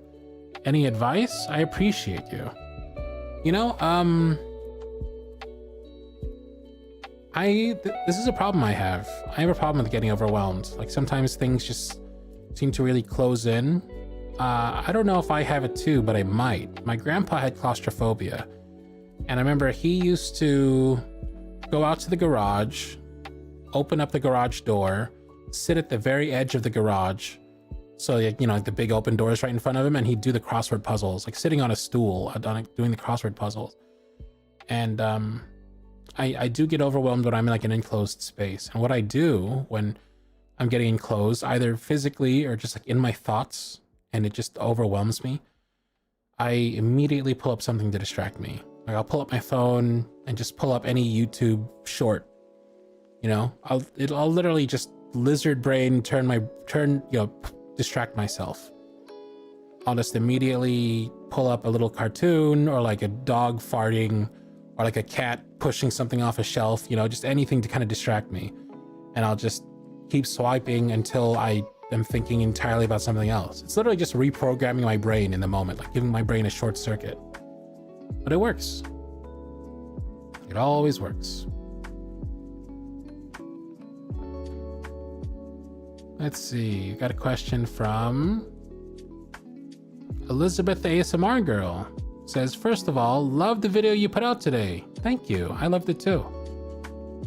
Any advice? I appreciate you. You know, this is a problem I have. I have a problem with getting overwhelmed. Like sometimes things just seem to really close in. I don't know if I have it too, but I might. My grandpa had claustrophobia. And I remember he used to go out to the garage, open up the garage door, sit at the very edge of the garage. So, you know, like the big open doors right in front of him, and he'd do the crossword puzzles, like sitting on a stool, doing the crossword puzzles. And I do get overwhelmed when I'm in like an enclosed space. And what I do when I'm getting enclosed, either physically or just like in my thoughts, and it just overwhelms me, I immediately pull up something to distract me. Like I'll pull up my phone and just pull up any YouTube short. You know, I'll literally just lizard brain distract myself. I'll just immediately pull up a little cartoon or like a dog farting or like a cat pushing something off a shelf, you know, just anything to kind of distract me. And I'll just keep swiping until I am thinking entirely about something else. It's literally just reprogramming my brain in the moment, like giving my brain a short circuit. But it works. It always works. Let's see, got a question from Elizabeth the ASMR girl. Says, first of all, love the video you put out today. Thank you, I loved it too.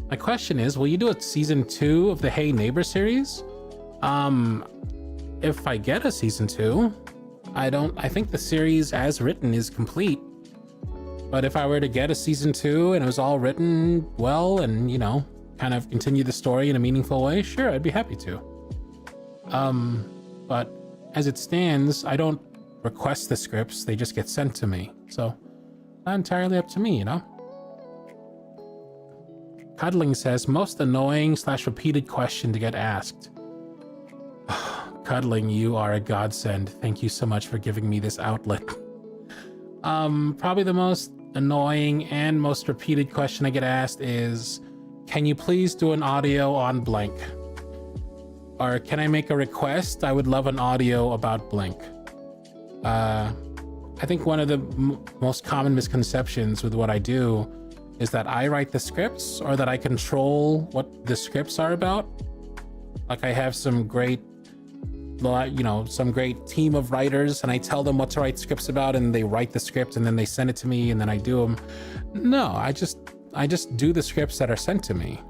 My question is, will you do a season 2 of the Hey Neighbor series? If I get a season 2, I think the series as written is complete. But if I were to get a season 2 and it was all written well and, you know, kind of continue the story in a meaningful way, sure, I'd be happy to. But as it stands, I don't request the scripts, they just get sent to me. So, not entirely up to me, you know? Cuddling says, most annoying / repeated question to get asked. Cuddling, you are a godsend. Thank you so much for giving me this outlet. Probably the most annoying and most repeated question I get asked is, can you please do an audio on blank? Or can I make a request? I would love an audio about blank. I think one of the most common misconceptions with what I do is that I write the scripts or that I control what the scripts are about. Like I have some great, you know, some great team of writers and I tell them what to write scripts about and they write the script and then they send it to me and then I do them. No, I just do the scripts that are sent to me.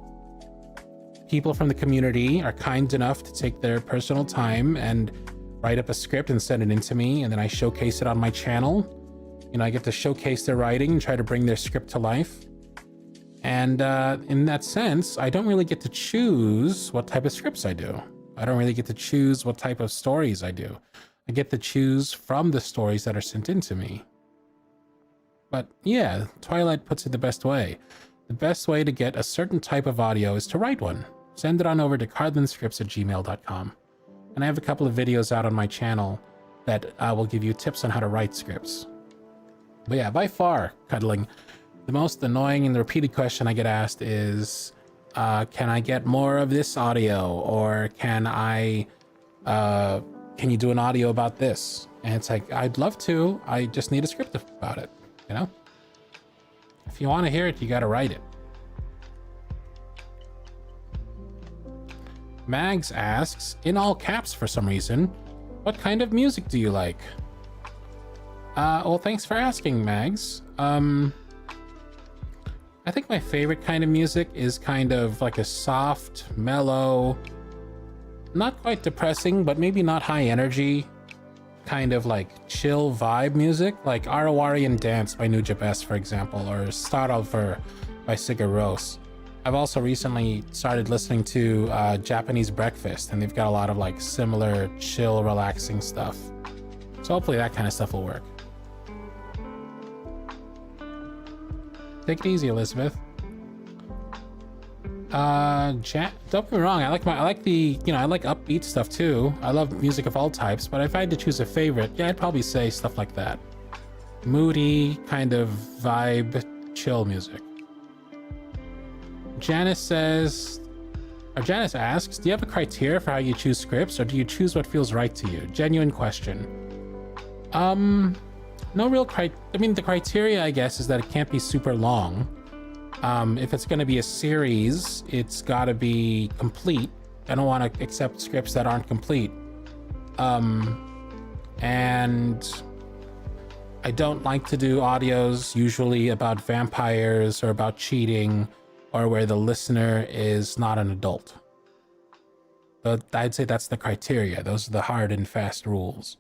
People from the community are kind enough to take their personal time and write up a script and send it in to me, and then I showcase it on my channel. You know, I get to showcase their writing and try to bring their script to life. And in that sense, I don't really get to choose what type of scripts I do. I don't really get to choose what type of stories I do. I get to choose from the stories that are sent in to me. But yeah, Twilight puts it the best way. The best way to get a certain type of audio is to write one. send it on over to cardlinscripts@gmail.com. And I have a couple of videos out on my channel that will give you tips on how to write scripts. But yeah, by far, Cuddling, the most annoying and repeated question I get asked is, can I get more of this audio? Or can you do an audio about this? And it's like, I'd love to, I just need a script about it, you know? If you want to hear it, you got to write it. Mags asks, in all caps for some reason, what kind of music do you like? Well, thanks for asking, Mags. I think my favorite kind of music is kind of like a soft, mellow, not quite depressing, but maybe not high energy, kind of like chill vibe music, like Arawarian Dance by Nujab S, for example, or Staralver by Sigur Rós. I've also recently started listening to Japanese Breakfast, and they've got a lot of like similar chill, relaxing stuff. So hopefully that kind of stuff will work. Take it easy, Elizabeth. Don't get me wrong, I like upbeat stuff too. I love music of all types, but if I had to choose a favorite, yeah, I'd probably say stuff like that. Moody, kind of vibe, chill music. Janice asks, do you have a criteria for how you choose scripts, or do you choose what feels right to you? Genuine question. No real the criteria, I guess, is that it can't be super long. If it's going to be a series, it's got to be complete. I don't want to accept scripts that aren't complete. And I don't like to do audios usually about vampires or about cheating, or where the listener is not an adult. But I'd say that's the criteria. Those are the hard and fast rules.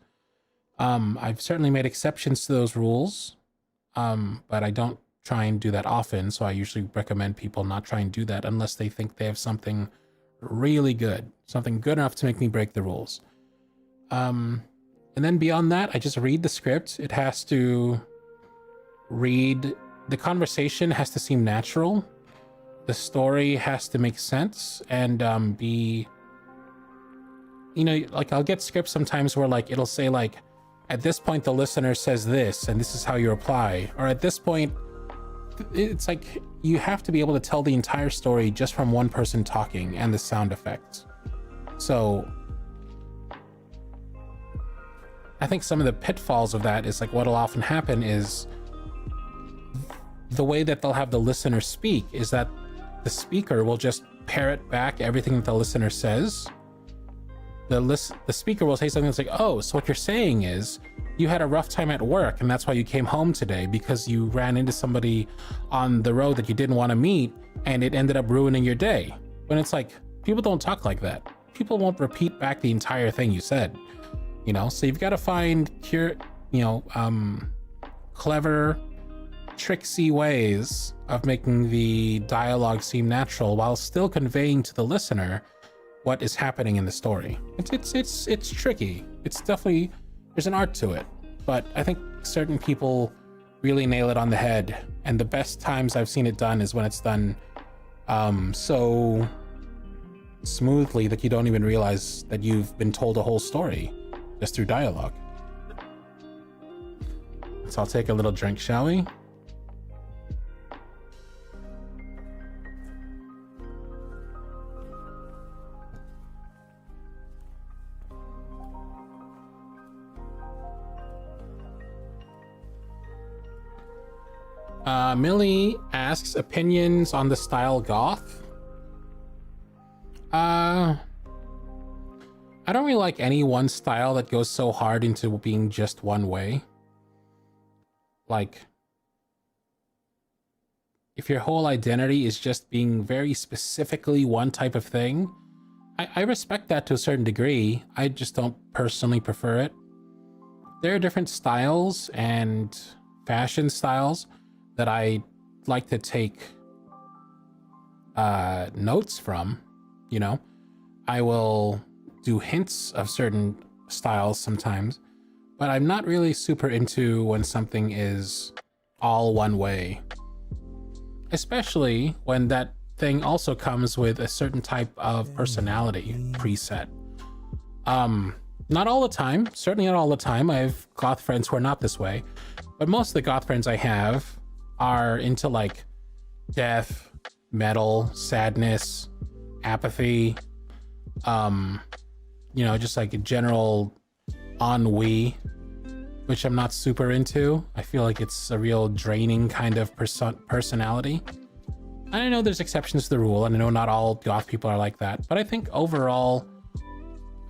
I've certainly made exceptions to those rules, but I don't try and do that often, so I usually recommend people not try and do that unless they think they have something really good, something good enough to make me break the rules. And then beyond that, I just read the script. It has to the conversation has to seem natural. The story has to make sense and be, like I'll get scripts sometimes where like it'll say like, at this point the listener says this and this is how you reply, or at this point it's like you have to be able to tell the entire story just from one person talking and the sound effects. So I think some of the pitfalls of that is like what'll often happen is the way that they'll have the listener speak is that the speaker will just parrot back everything that the listener says. The speaker will say something that's like, oh, so what you're saying is you had a rough time at work and that's why you came home today, because you ran into somebody on the road that you didn't want to meet and it ended up ruining your day. When it's like, people don't talk like that. People won't repeat back the entire thing you said, so you've got to find clever, tricksy ways of making the dialogue seem natural while still conveying to the listener what is happening in the story. It's tricky. It's definitely, there's an art to it, but I think certain people really nail it on the head, and the best times I've seen it done is when it's done so smoothly that you don't even realize that you've been told a whole story just through dialogue. So I'll take a little drink, shall we? Millie asks opinions on the style goth. I don't really like any one style that goes so hard into being just one way. Like, if your whole identity is just being very specifically one type of thing, I respect that to a certain degree. I just don't personally prefer it. There are different styles and fashion styles that I like to take notes from. I will do hints of certain styles sometimes, but I'm not really super into when something is all one way, especially when that thing also comes with a certain type of personality preset. Not all the time, certainly not all the time. I have goth friends who are not this way, but most of the goth friends I have are into like death, metal, sadness, apathy, just like a general ennui, which I'm not super into. I feel like it's a real draining kind of personality. I know there's exceptions to the rule, and I know not all goth people are like that, but I think overall,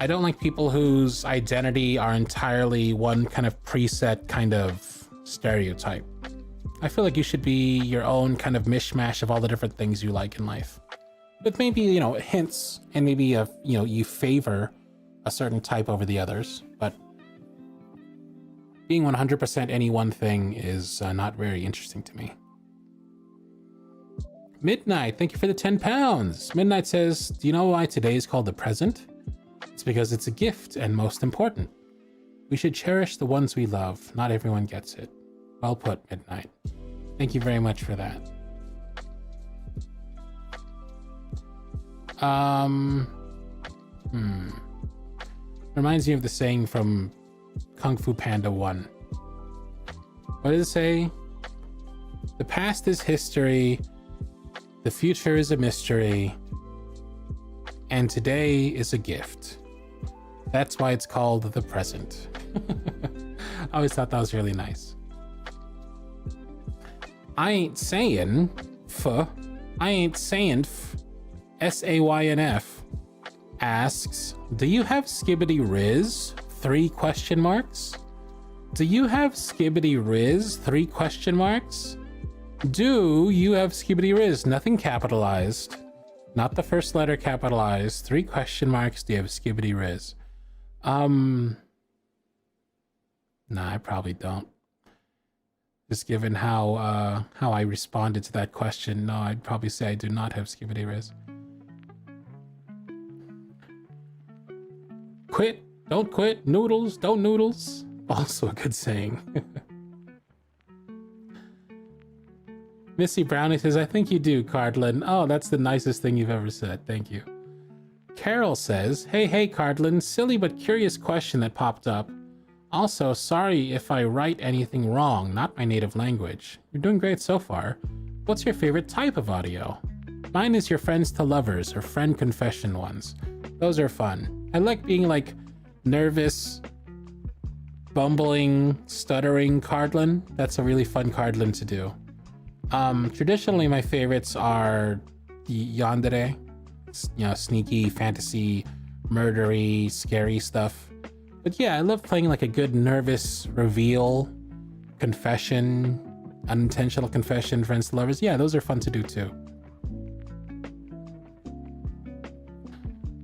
I don't like people whose identity are entirely one kind of preset kind of stereotype. I feel like you should be your own kind of mishmash of all the different things you like in life. With maybe, hints, and maybe, you favor a certain type over the others, but being 100% any one thing is not very interesting to me. Midnight, thank you for the 10 pounds. Midnight says, do you know why today is called the present? It's because it's a gift and most important. We should cherish the ones we love. Not everyone gets it. Well put, Midnight. Thank you very much for that. Reminds me of the saying from Kung Fu Panda 1. What does it say? The past is history, the future is a mystery, and today is a gift. That's why it's called the present. I always thought that was really nice. I ain't saying SAYNF asks, do you have Skibbity Riz? 3 question marks. Do you have Skibbity Riz? 3 question marks. Do you have Skibbity Riz? Nothing capitalized. Not the first letter capitalized. 3 question marks. Do you have Skibbity Riz? Nah, I probably don't. Just given how I responded to that question, no, I'd probably say I do not have Skibbity Riz. Quit, don't quit, noodles, don't noodles. Also a good saying. Missy Brownie says, I think you do, Cardlin. Oh, that's the nicest thing you've ever said. Thank you. Carol says, hey, Cardlin, silly but curious question that popped up. Also, sorry if I write anything wrong, not my native language. You're doing great so far. What's your favorite type of audio? Mine is your friends to lovers or friend confession ones. Those are fun. I like being like nervous, bumbling, stuttering Cardlin. That's a really fun Cardlin to do. Traditionally my favorites are yandere, sneaky, fantasy, murdery, scary stuff. But yeah, I love playing like a good nervous reveal, confession, unintentional confession, friends to lovers. Yeah, those are fun to do too.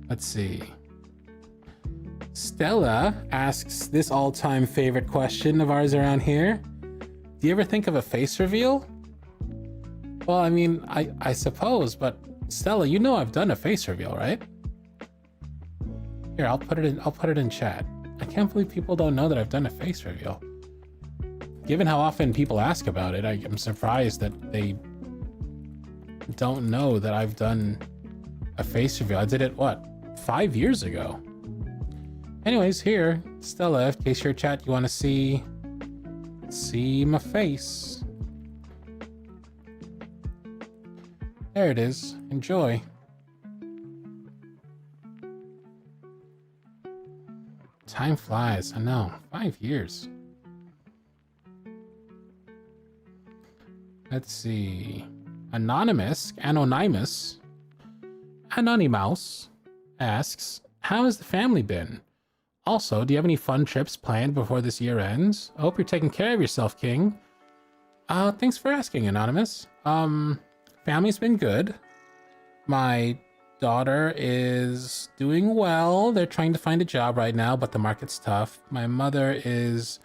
Let's see. Stella asks this all-time favorite question of ours around here. Do you ever think of a face reveal? Well, I mean, I suppose, but Stella, you know I've done a face reveal, right? Here, I'll put it in chat. I can't believe people don't know that I've done a face reveal. Given how often people ask about it, I'm surprised that they don't know that I've done a face reveal. I did it, 5 years ago? Anyways, here, Stella, in case you're chat, you want to see my face. There it is. Enjoy. Time flies. I know. 5 years. Let's see. Anonymous asks, how has the family been? Also, do you have any fun trips planned before this year ends? I hope you're taking care of yourself, King. Thanks for asking, Anonymous. Family's been good. My daughter is doing well. They're trying to find a job right now, but the market's tough. My mother is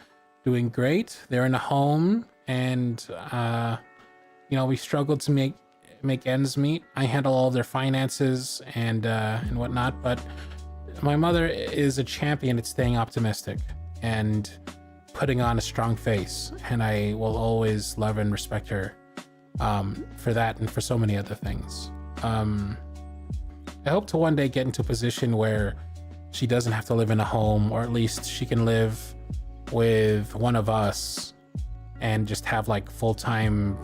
doing great. They're in a home, and we struggled to make ends meet. I handle all of their finances and whatnot, but my mother is a champion at staying optimistic and putting on a strong face, and I will always love and respect her for that and for so many other things. I hope to one day get into a position where she doesn't have to live in a home, or at least she can live with one of us and just have like full-time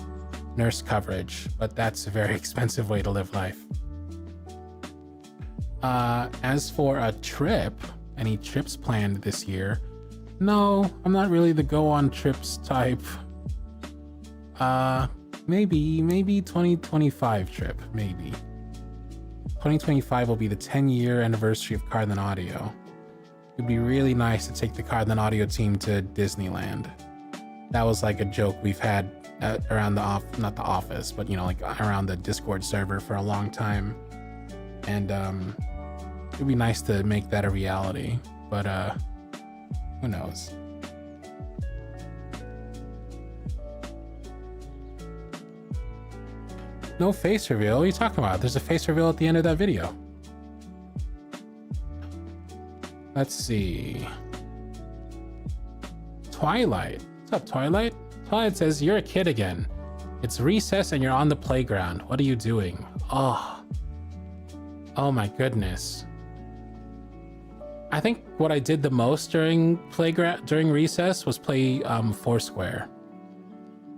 nurse coverage, but that's a very expensive way to live life. As for a trip, any trips planned this year? No, I'm not really the go on trips type. Maybe 2025 trip, maybe. 2025 will be the 10-year anniversary of Cardlin Audio. It'd be really nice to take the Cardlin Audio team to Disneyland. That was like a joke we've had around not the office, but you know, like around the Discord server for a long time. And it'd be nice to make that a reality, but who knows? No face reveal? What are you talking about? There's a face reveal at the end of that video. Let's see. Twilight. What's up, Twilight? Twilight says, you're a kid again. It's recess and you're on the playground. What are you doing? Oh my goodness. I think what I did the most during recess was play Foursquare.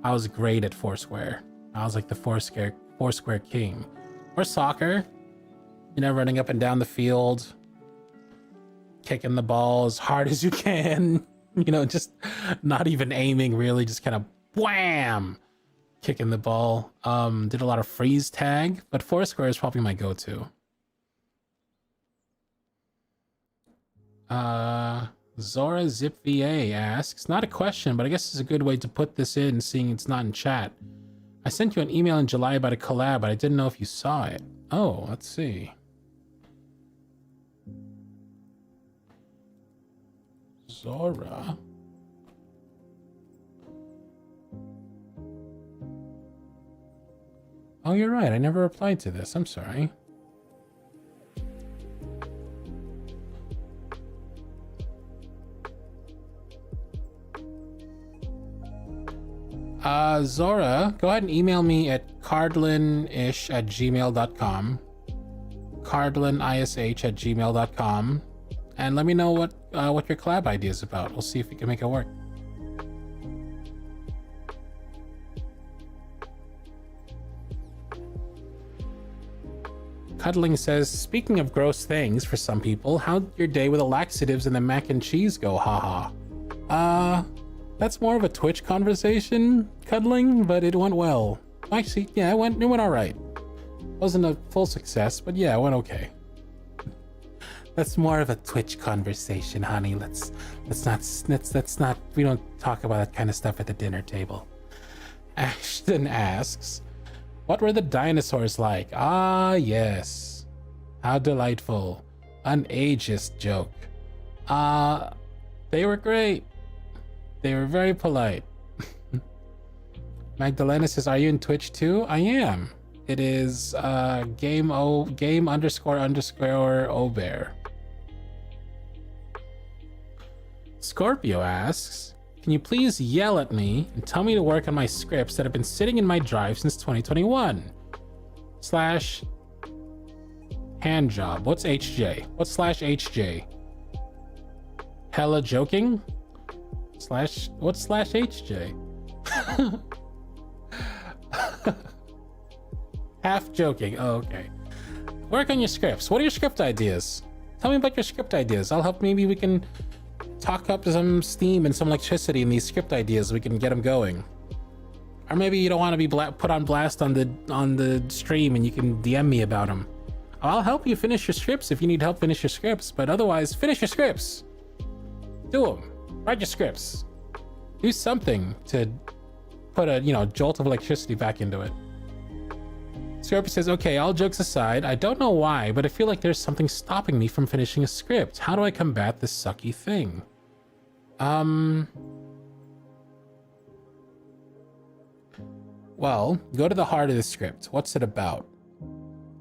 I was great at Foursquare. I was like the Foursquare king. Or soccer. You know, running up and down the field, kicking the ball as hard as you can. You know, just not even aiming really, just kind of wham, kicking the ball. Did a lot of freeze tag, but Foursquare is probably my go-to. Zora Zip VA asks, not a question, but I guess it's a good way to put this in, seeing it's not in chat. I sent you an email in July about a collab, but I didn't know if you saw it. Oh, let's see. Zora. Oh, you're right. I never replied to this. I'm sorry. Zora, go ahead and email me at cardlinish@gmail.com. cardlinish@gmail.com. And let me know what your collab idea is about. We'll see if we can make it work. Cuddling says, speaking of gross things for some people, how'd your day with the laxatives and the mac and cheese go? Haha. That's more of a Twitch conversation, Cuddling, but it went well. Actually, yeah, it went all right. Wasn't a full success, but yeah, it went okay. That's more of a Twitch conversation, honey. Let's not, we don't talk about that kind of stuff at the dinner table. Ashton asks, what were the dinosaurs like? Ah, yes. How delightful. An ageist joke. They were great. They were very polite. Magdalena says, are you in Twitch too? I am. It is game__obear. Scorpio asks, can you please yell at me and tell me to work on my scripts that have been sitting in my drive since 2021? /handjob. What's HJ? What's /HJ? Hella joking? What's /HJ? Half joking. Oh, okay. Work on your scripts. What are your script ideas? Tell me about your script ideas. I'll help. Maybe we can talk up some steam and some electricity in these script ideas. We can get them going. Or maybe you don't want to be put on blast on the stream, and you can DM me about them. I'll help you finish your scripts if you need help finish your scripts. But otherwise, finish your scripts. Do them. Write your scripts. Do something to put a jolt of electricity back into it. Scorpio says, okay, all jokes aside, I don't know why, but I feel like there's something stopping me from finishing a script. How do I combat this sucky thing? Well, go to the heart of the script. What's it about?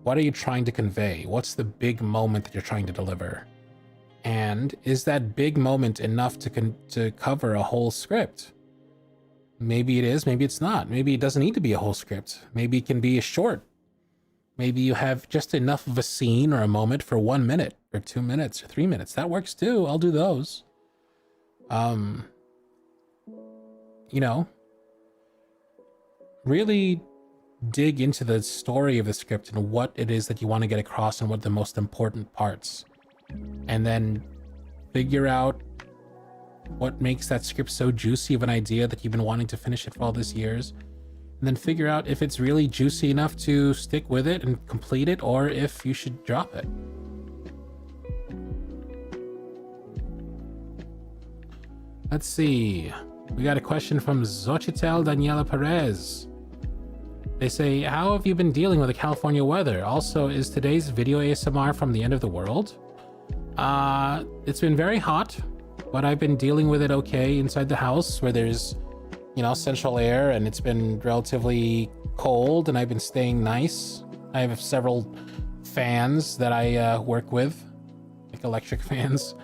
What are you trying to convey? What's the big moment that you're trying to deliver? And is that big moment enough to cover a whole script? Maybe it is, maybe it's not. Maybe it doesn't need to be a whole script. Maybe it can be a short. Maybe you have just enough of a scene or a moment for 1 minute or 2 minutes or 3 minutes. That works too. I'll do those. You know, really dig into the story of the script and what it is that you want to get across and what the most important parts. And then figure out what makes that script so juicy of an idea that you've been wanting to finish it for all these years. And then figure out if it's really juicy enough to stick with it and complete it, or if you should drop it. Let's see. We got a question from Xochitl Daniela Perez. They say, how have you been dealing with the California weather? Also, is today's video ASMR from the end of the world? It's been very hot, but I've been dealing with it okay inside the house where there's, you know, central air, and it's been relatively cold and I've been staying nice. I have several fans that I work with, like electric fans.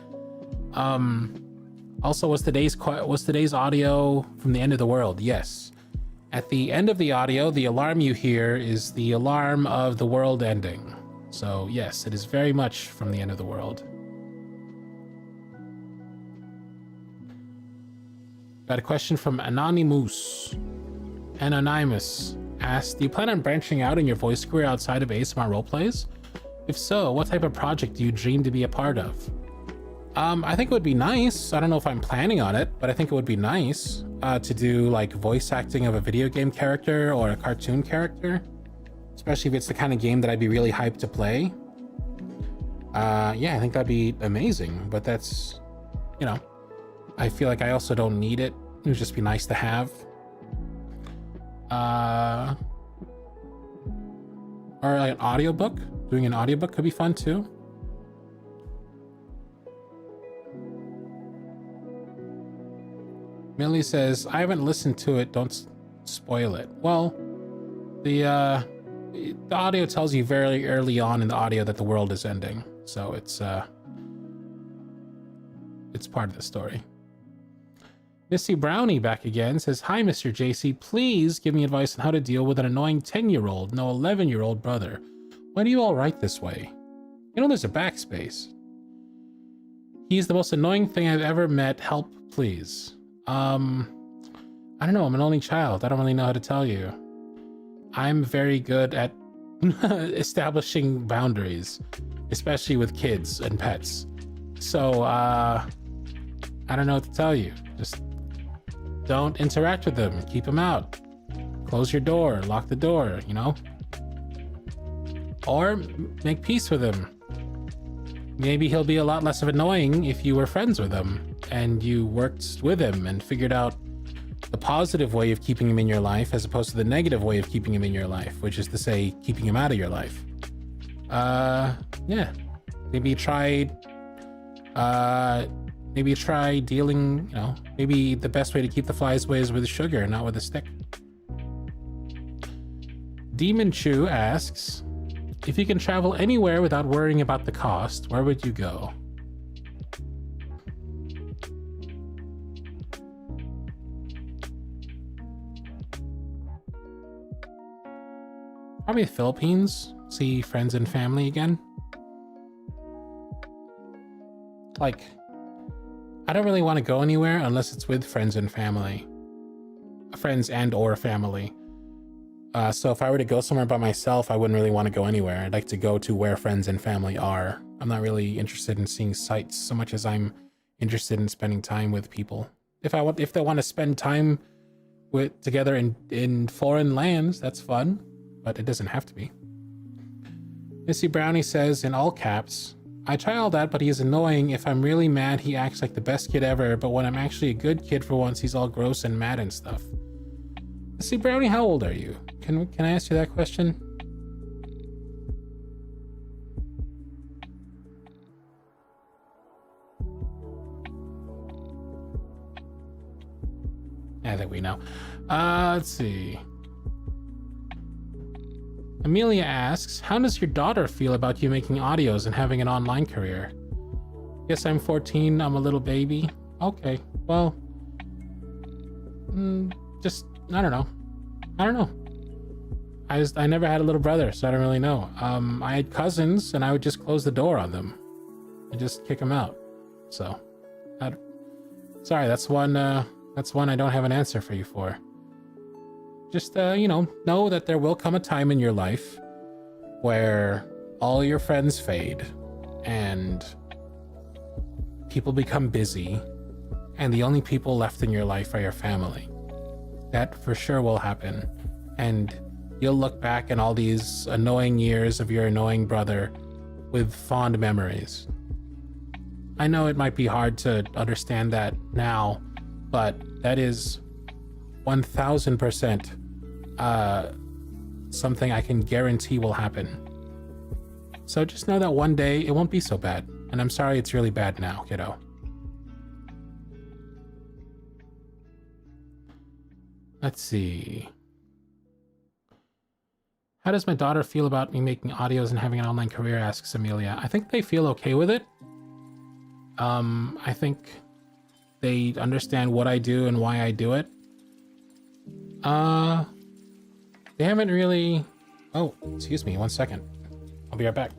Also, was today's audio from the end of the world? Yes. At the end of the audio, the alarm you hear is the alarm of the world ending. So yes, it is very much from the end of the world. Got a question from Anonymous. Anonymous asks, do you plan on branching out in your voice career outside of ASMR roleplays? If so, what type of project do you dream to be a part of? I think it would be nice. I don't know if I'm planning on it, but I think it would be nice to do like voice acting of a video game character or a cartoon character, especially if it's the kind of game that I'd be really hyped to play. Yeah, I think that'd be amazing, but that's, you know, I feel like I also don't need it. It would just be nice to have. Or like an audiobook. Doing an audiobook could be fun too. Millie says, I haven't listened to it, don't spoil it. Well, the audio tells you very early on in the audio that the world is ending. So it's part of the story. Missy Brownie back again says, hi, Mr. JC, please give me advice on how to deal with an annoying 10-year-old, no 11-year-old brother. Why do you all write this way? You know, there's a backspace. He's the most annoying thing I've ever met. Help, please. I don't know. I'm an only child. I don't really know how to tell you. I'm very good at establishing boundaries, especially with kids and pets. So, I don't know what to tell you. Just don't interact with them. Keep them out. Close your door. Lock the door, you know? Or make peace with him. Maybe he'll be a lot less of annoying if you were friends with him and you worked with him and figured out the positive way of keeping him in your life as opposed to the negative way of keeping him in your life, which is to say, keeping him out of your life. Yeah. Maybe try dealing, you know, maybe the best way to keep the flies away is with sugar, not with a stick. Demon Chew asks, if you can travel anywhere without worrying about the cost, where would you go? Probably the Philippines. See friends and family again. Like, I don't really want to go anywhere unless it's with friends and family. Friends and or family. So if I were to go somewhere by myself, I wouldn't really want to go anywhere. I'd like to go to where friends and family are. I'm not really interested in seeing sights so much as I'm interested in spending time with people. If they want to spend time together in foreign lands, that's fun, but it doesn't have to be. Missy Brownie says in all caps, I try all that, but he is annoying. If I'm really mad, he acts like the best kid ever, but when I'm actually a good kid for once, he's all gross and mad and stuff. Missy Brownie, how old are you? Can I ask you that question? I think we know. Let's see. Amelia asks, how does your daughter feel about you making audios and having an online career? Yes, I'm 14. I'm a little baby. Okay, well, just, I don't know. I never had a little brother, so I don't really know. I had cousins, and I would just close the door on them and just kick them out. So, sorry, that's one I don't have an answer for you for. Just know that there will come a time in your life where all your friends fade and people become busy, and the only people left in your life are your family. That for sure will happen. And you'll look back in all these annoying years of your annoying brother with fond memories. I know it might be hard to understand that now, but that is 1000% something I can guarantee will happen. So just know that one day it won't be so bad. And I'm sorry it's really bad now, kiddo. Let's see. How does my daughter feel about me making audios and having an online career, asks Amelia. I think they feel okay with it. I think they understand what I do and why I do it. They haven't really... Oh, excuse me, 1 second. I'll be right back.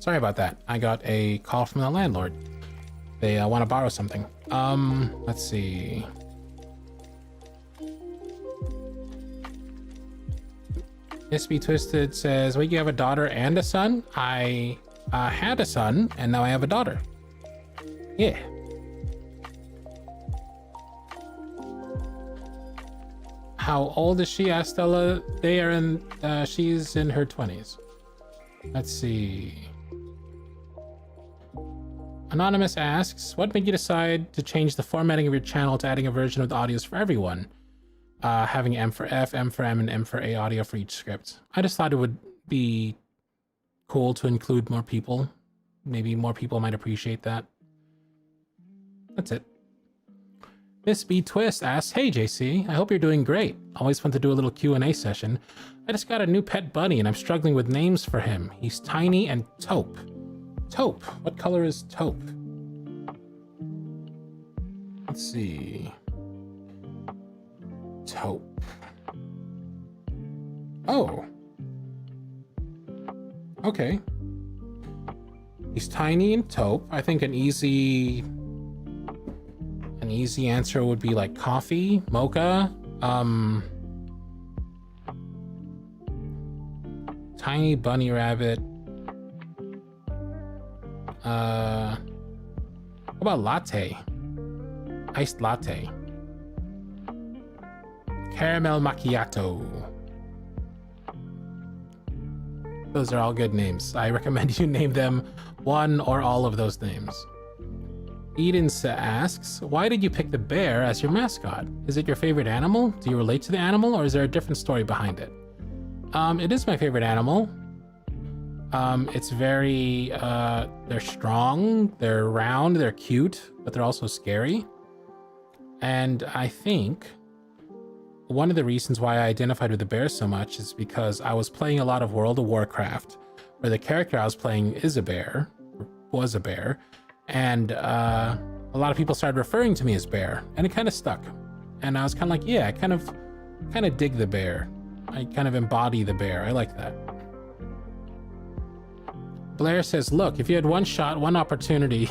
Sorry about that. I got a call from the landlord. They want to borrow something. Let's see. Miss Be Twisted says, wait, you have a daughter and a son? I had a son, and now I have a daughter. Yeah. How old is she? Asked Stella. She's in her 20s. Let's see. Anonymous asks, what made you decide to change the formatting of your channel to adding a version of the audios for everyone? Having M for F, M for M, and M for A audio for each script. I just thought it would be cool to include more people. Maybe more people might appreciate that. That's it. Miss B Twist asks, hey JC, I hope you're doing great. Always fun to do a little Q&A session. I just got a new pet bunny and I'm struggling with names for him. He's tiny and taupe. Taupe. What color is taupe? Let's see. Taupe. Oh. Okay. He's tiny and taupe. I think an easy answer would be like coffee, mocha, tiny bunny rabbit. How about latte? Iced latte. Caramel macchiato. Those are all good names. I recommend you name them one or all of those names. Edensa asks, why did you pick the bear as your mascot? Is it your favorite animal? Do you relate to the animal, or is there a different story behind it? It is my favorite animal. It's very, they're strong, they're round, they're cute, but they're also scary. And I think one of the reasons why I identified with the bear so much is because I was playing a lot of World of Warcraft, where the character I was playing is a bear, was a bear, and a lot of people started referring to me as Bear, and it kind of stuck. And I was kind of like, yeah, I kind of dig the bear. I kind of embody the bear. I like that. Blair says, look, if you had one shot, one opportunity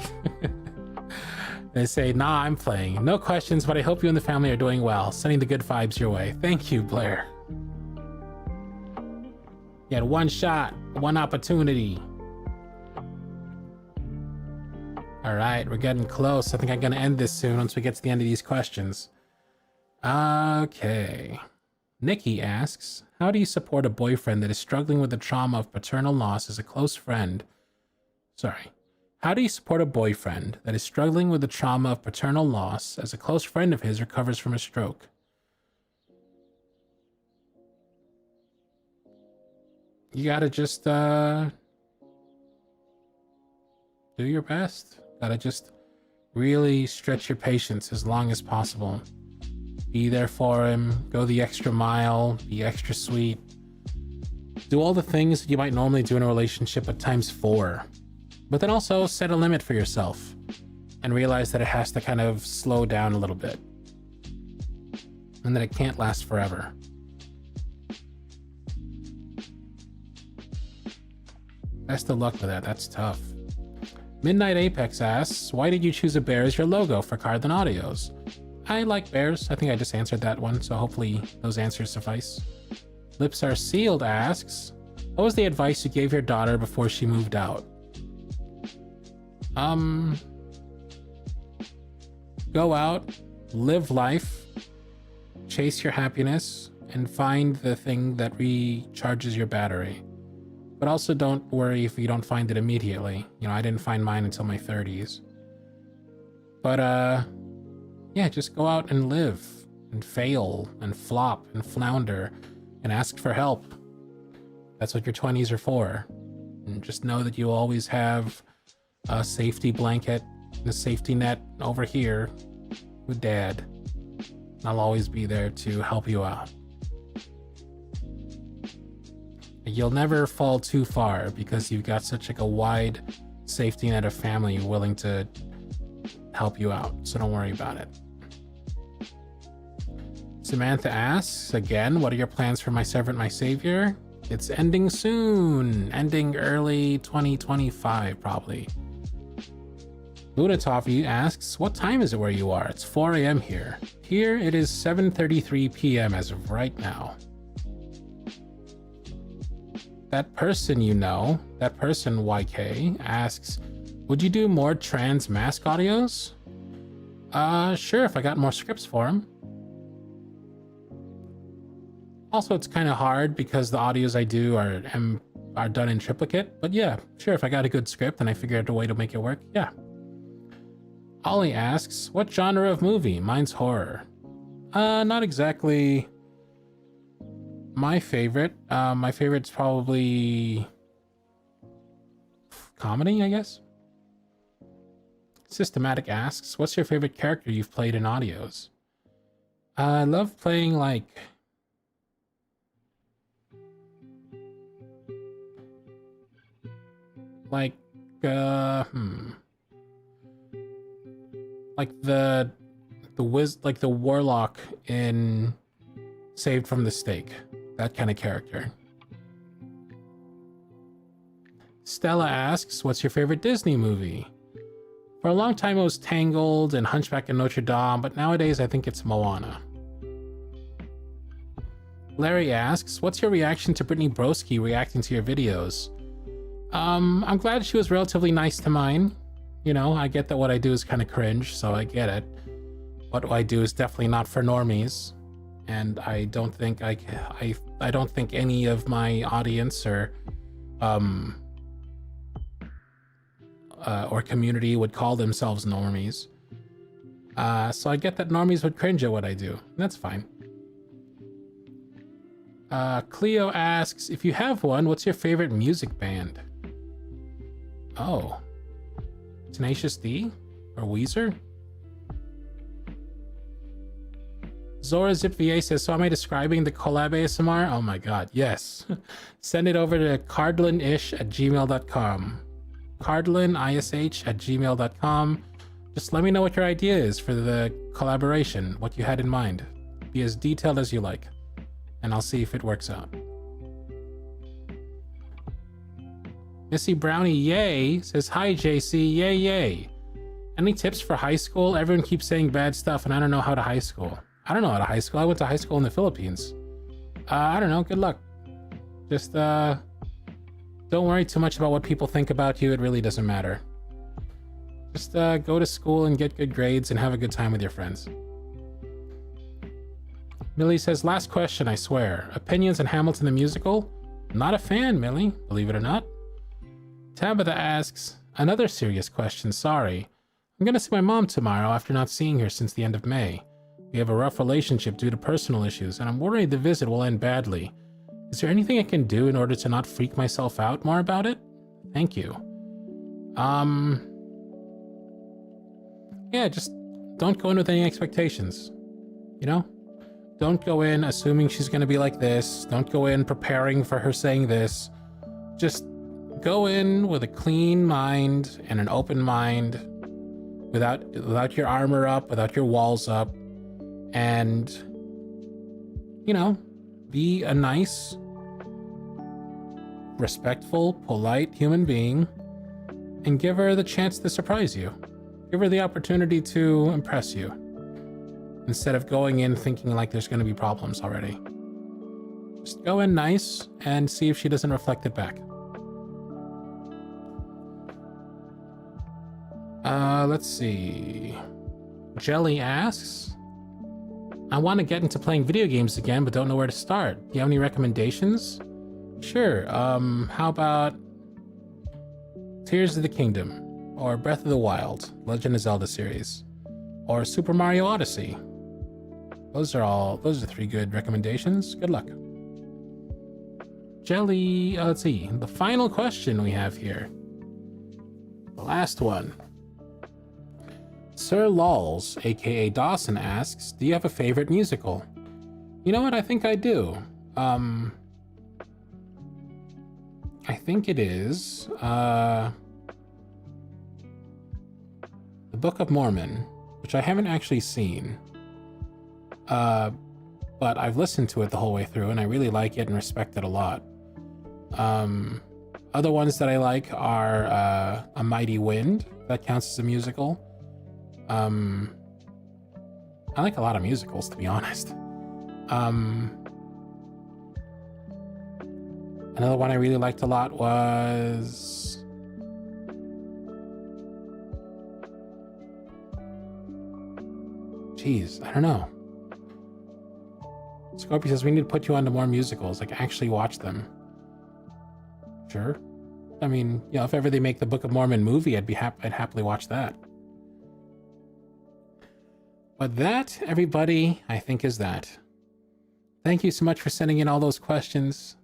They say, nah, I'm playing. No questions, but I hope you and the family are doing well. Sending the good vibes your way. Thank you, Blair. You had one shot, one opportunity. All right, we're getting close. I think I'm going to end this soon once we get to the end of these questions. Okay. Nikki asks, how do you support a boyfriend that is struggling with the trauma of paternal loss as a close friend? Sorry. How do you support a boyfriend that is struggling with the trauma of paternal loss as a close friend of his recovers from a stroke? You gotta just, do your best. Gotta just really stretch your patience as long as possible. Be there for him, go the extra mile, be extra sweet. Do all the things that you might normally do in a relationship at times 4. But then also set a limit for yourself and realize that it has to kind of slow down a little bit and that it can't last forever. Best of luck with that. That's tough. Midnight Apex asks, why did you choose a bear as your logo for Cardlin Audios? I like bears. I think I just answered that one, so hopefully those answers suffice. Lips Are Sealed asks, what was the advice you gave your daughter before she moved out? Go out, live life, chase your happiness, and find the thing that recharges your battery. But also don't worry if you don't find it immediately. You know, I didn't find mine until my 30s. But, yeah, just go out and live, and fail, and flop, and flounder, and ask for help. That's what your 20s are for. And just know that you'll always have a safety blanket and a safety net over here with Dad. I'll always be there to help you out. You'll never fall too far because you've got such like a wide safety net of family willing to help you out, so don't worry about it. Samantha asks, again, what are your plans for My Servant, My Savior? It's ending soon, ending early 2025 probably. Luna Toffee asks, what time is it where you are? It's 4 a.m. here. Here it is 7:33 p.m. as of right now. That person you know, that person YK, asks, would you do more trans mask audios? Sure, if I got more scripts for him. Also, it's kind of hard because the audios I do are done in triplicate, but yeah, sure, if I got a good script and I figure out a way to make it work, yeah. Ollie asks, what genre of movie? Mine's horror. Not exactly my favorite. My favorite's probably comedy, I guess. Systematic asks, what's your favorite character you've played in audios? I love playing like the warlock in Saved from the Stake, that kind of character. Stella asks, what's your favorite Disney movie? For a long time it was Tangled and Hunchback of Notre Dame, but nowadays I think it's Moana. Larry asks, what's your reaction to Brittany Broski reacting to your videos? I'm glad she was relatively nice to mine. You know, I get that what I do is kind of cringe, so I get it. What I do is definitely not for normies, and I don't think I don't think any of my audience or community would call themselves normies. So I get that normies would cringe at what I do. That's fine. Cleo asks, if you have one, what's your favorite music band? Oh. Tenacious D? Or Weezer? Zora Zip VA says, so am I describing the collab ASMR? Oh my god, yes. Send it over to cardlinish@gmail.com. cardlinish@gmail.com. Just let me know what your idea is for the collaboration, what you had in mind. Be as detailed as you like, and I'll see if it works out. Missy Brownie Yay says, hi JC, yay yay. Any tips for high school? Everyone keeps saying bad stuff, and I don't know how to high school. I don't know how to high school. I went to high school in the Philippines. I don't know. Good luck. Just don't worry too much about what people think about you. It really doesn't matter. Just go to school and get good grades and have a good time with your friends. Millie says, last question, I swear. Opinions on Hamilton the musical? Not a fan, Millie, believe it or not. Tabitha asks, another serious question, sorry. I'm gonna see my mom tomorrow after not seeing her since the end of May. We have a rough relationship due to personal issues, and I'm worried the visit will end badly. Is there anything I can do in order to not freak myself out more about it? Thank you. Yeah, just don't go in with any expectations. You know? Don't go in assuming she's going to be like this. Don't go in preparing for her saying this. Just go in with a clean mind and an open mind, without your armor up, without your walls up, and, you know, be a nice, respectful, polite human being and give her the chance to surprise you. Give her the opportunity to impress you, instead of going in thinking like there's going to be problems already. Just go in nice and see if she doesn't reflect it back. Let's see. Jelly asks, I want to get into playing video games again, but don't know where to start. Do you have any recommendations? Sure. How about Tears of the Kingdom, or Breath of the Wild, Legend of Zelda series, or Super Mario Odyssey? Those are 3 good recommendations. Good luck. Jelly, let's see. The final question we have here. The last one. Sir Lols, aka Dawson, asks, do you have a favorite musical? You know what? I think I do. I think it is The Book of Mormon, which I haven't actually seen. But I've listened to it the whole way through, and I really like it and respect it a lot. Other ones that I like are A Mighty Wind. That counts as a musical. I like a lot of musicals, to be honest. Another one I really liked a lot was... Jeez, I don't know. Scorpio says we need to put you onto more musicals, like actually watch them. Sure. I mean, you know, if ever they make the Book of Mormon movie, I'd happily watch that. But that, everybody, I think is that. Thank you so much for sending in all those questions.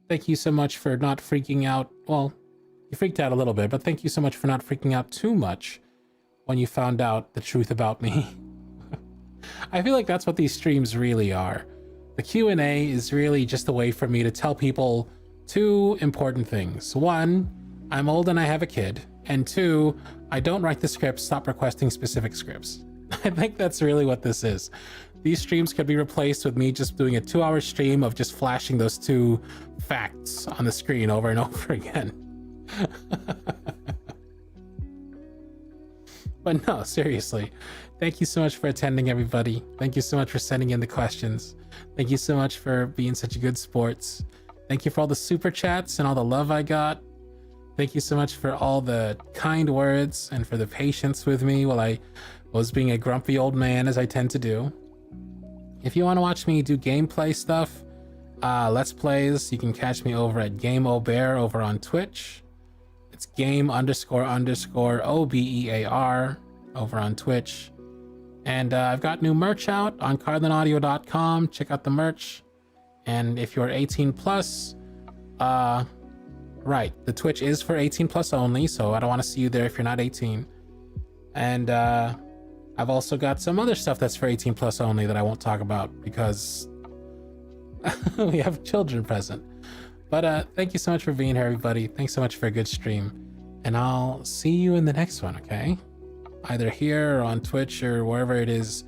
Thank you so much for not freaking out. Well, you freaked out a little bit, but thank you so much for not freaking out too much when you found out the truth about me. I feel like that's what these streams really are. The Q&A is really just a way for me to tell people 2 important things. 1, I'm old and I have a kid. And 2, I don't write the scripts, stop requesting specific scripts. I think that's really what this is. These streams could be replaced with me just doing a 2-hour stream of just flashing those 2 facts on the screen over and over again. But no, seriously. Thank you so much for attending, everybody. Thank you so much for sending in the questions. Thank you so much for being such a good sports. Thank you for all the super chats and all the love I got. Thank you so much for all the kind words and for the patience with me while I was being a grumpy old man, as I tend to do. If you want to watch me do gameplay stuff, Let's Plays, you can catch me over at Game Obear over on Twitch. It's game__OBEAR over on Twitch. And I've got new merch out on cardlinaudio.com. Check out the merch. And if you're 18 plus, right, the Twitch is for 18 plus only, so I don't want to see you there if you're not 18. And I've also got some other stuff that's for 18 plus only that I won't talk about because we have children present. But thank you so much for being here, everybody. Thanks so much for a good stream. And I'll see you in the next one, okay? Either here or on Twitch or wherever it is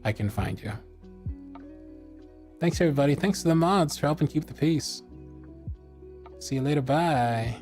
I can find you. Thanks, everybody. Thanks to the mods for helping keep the peace. See you later. Bye.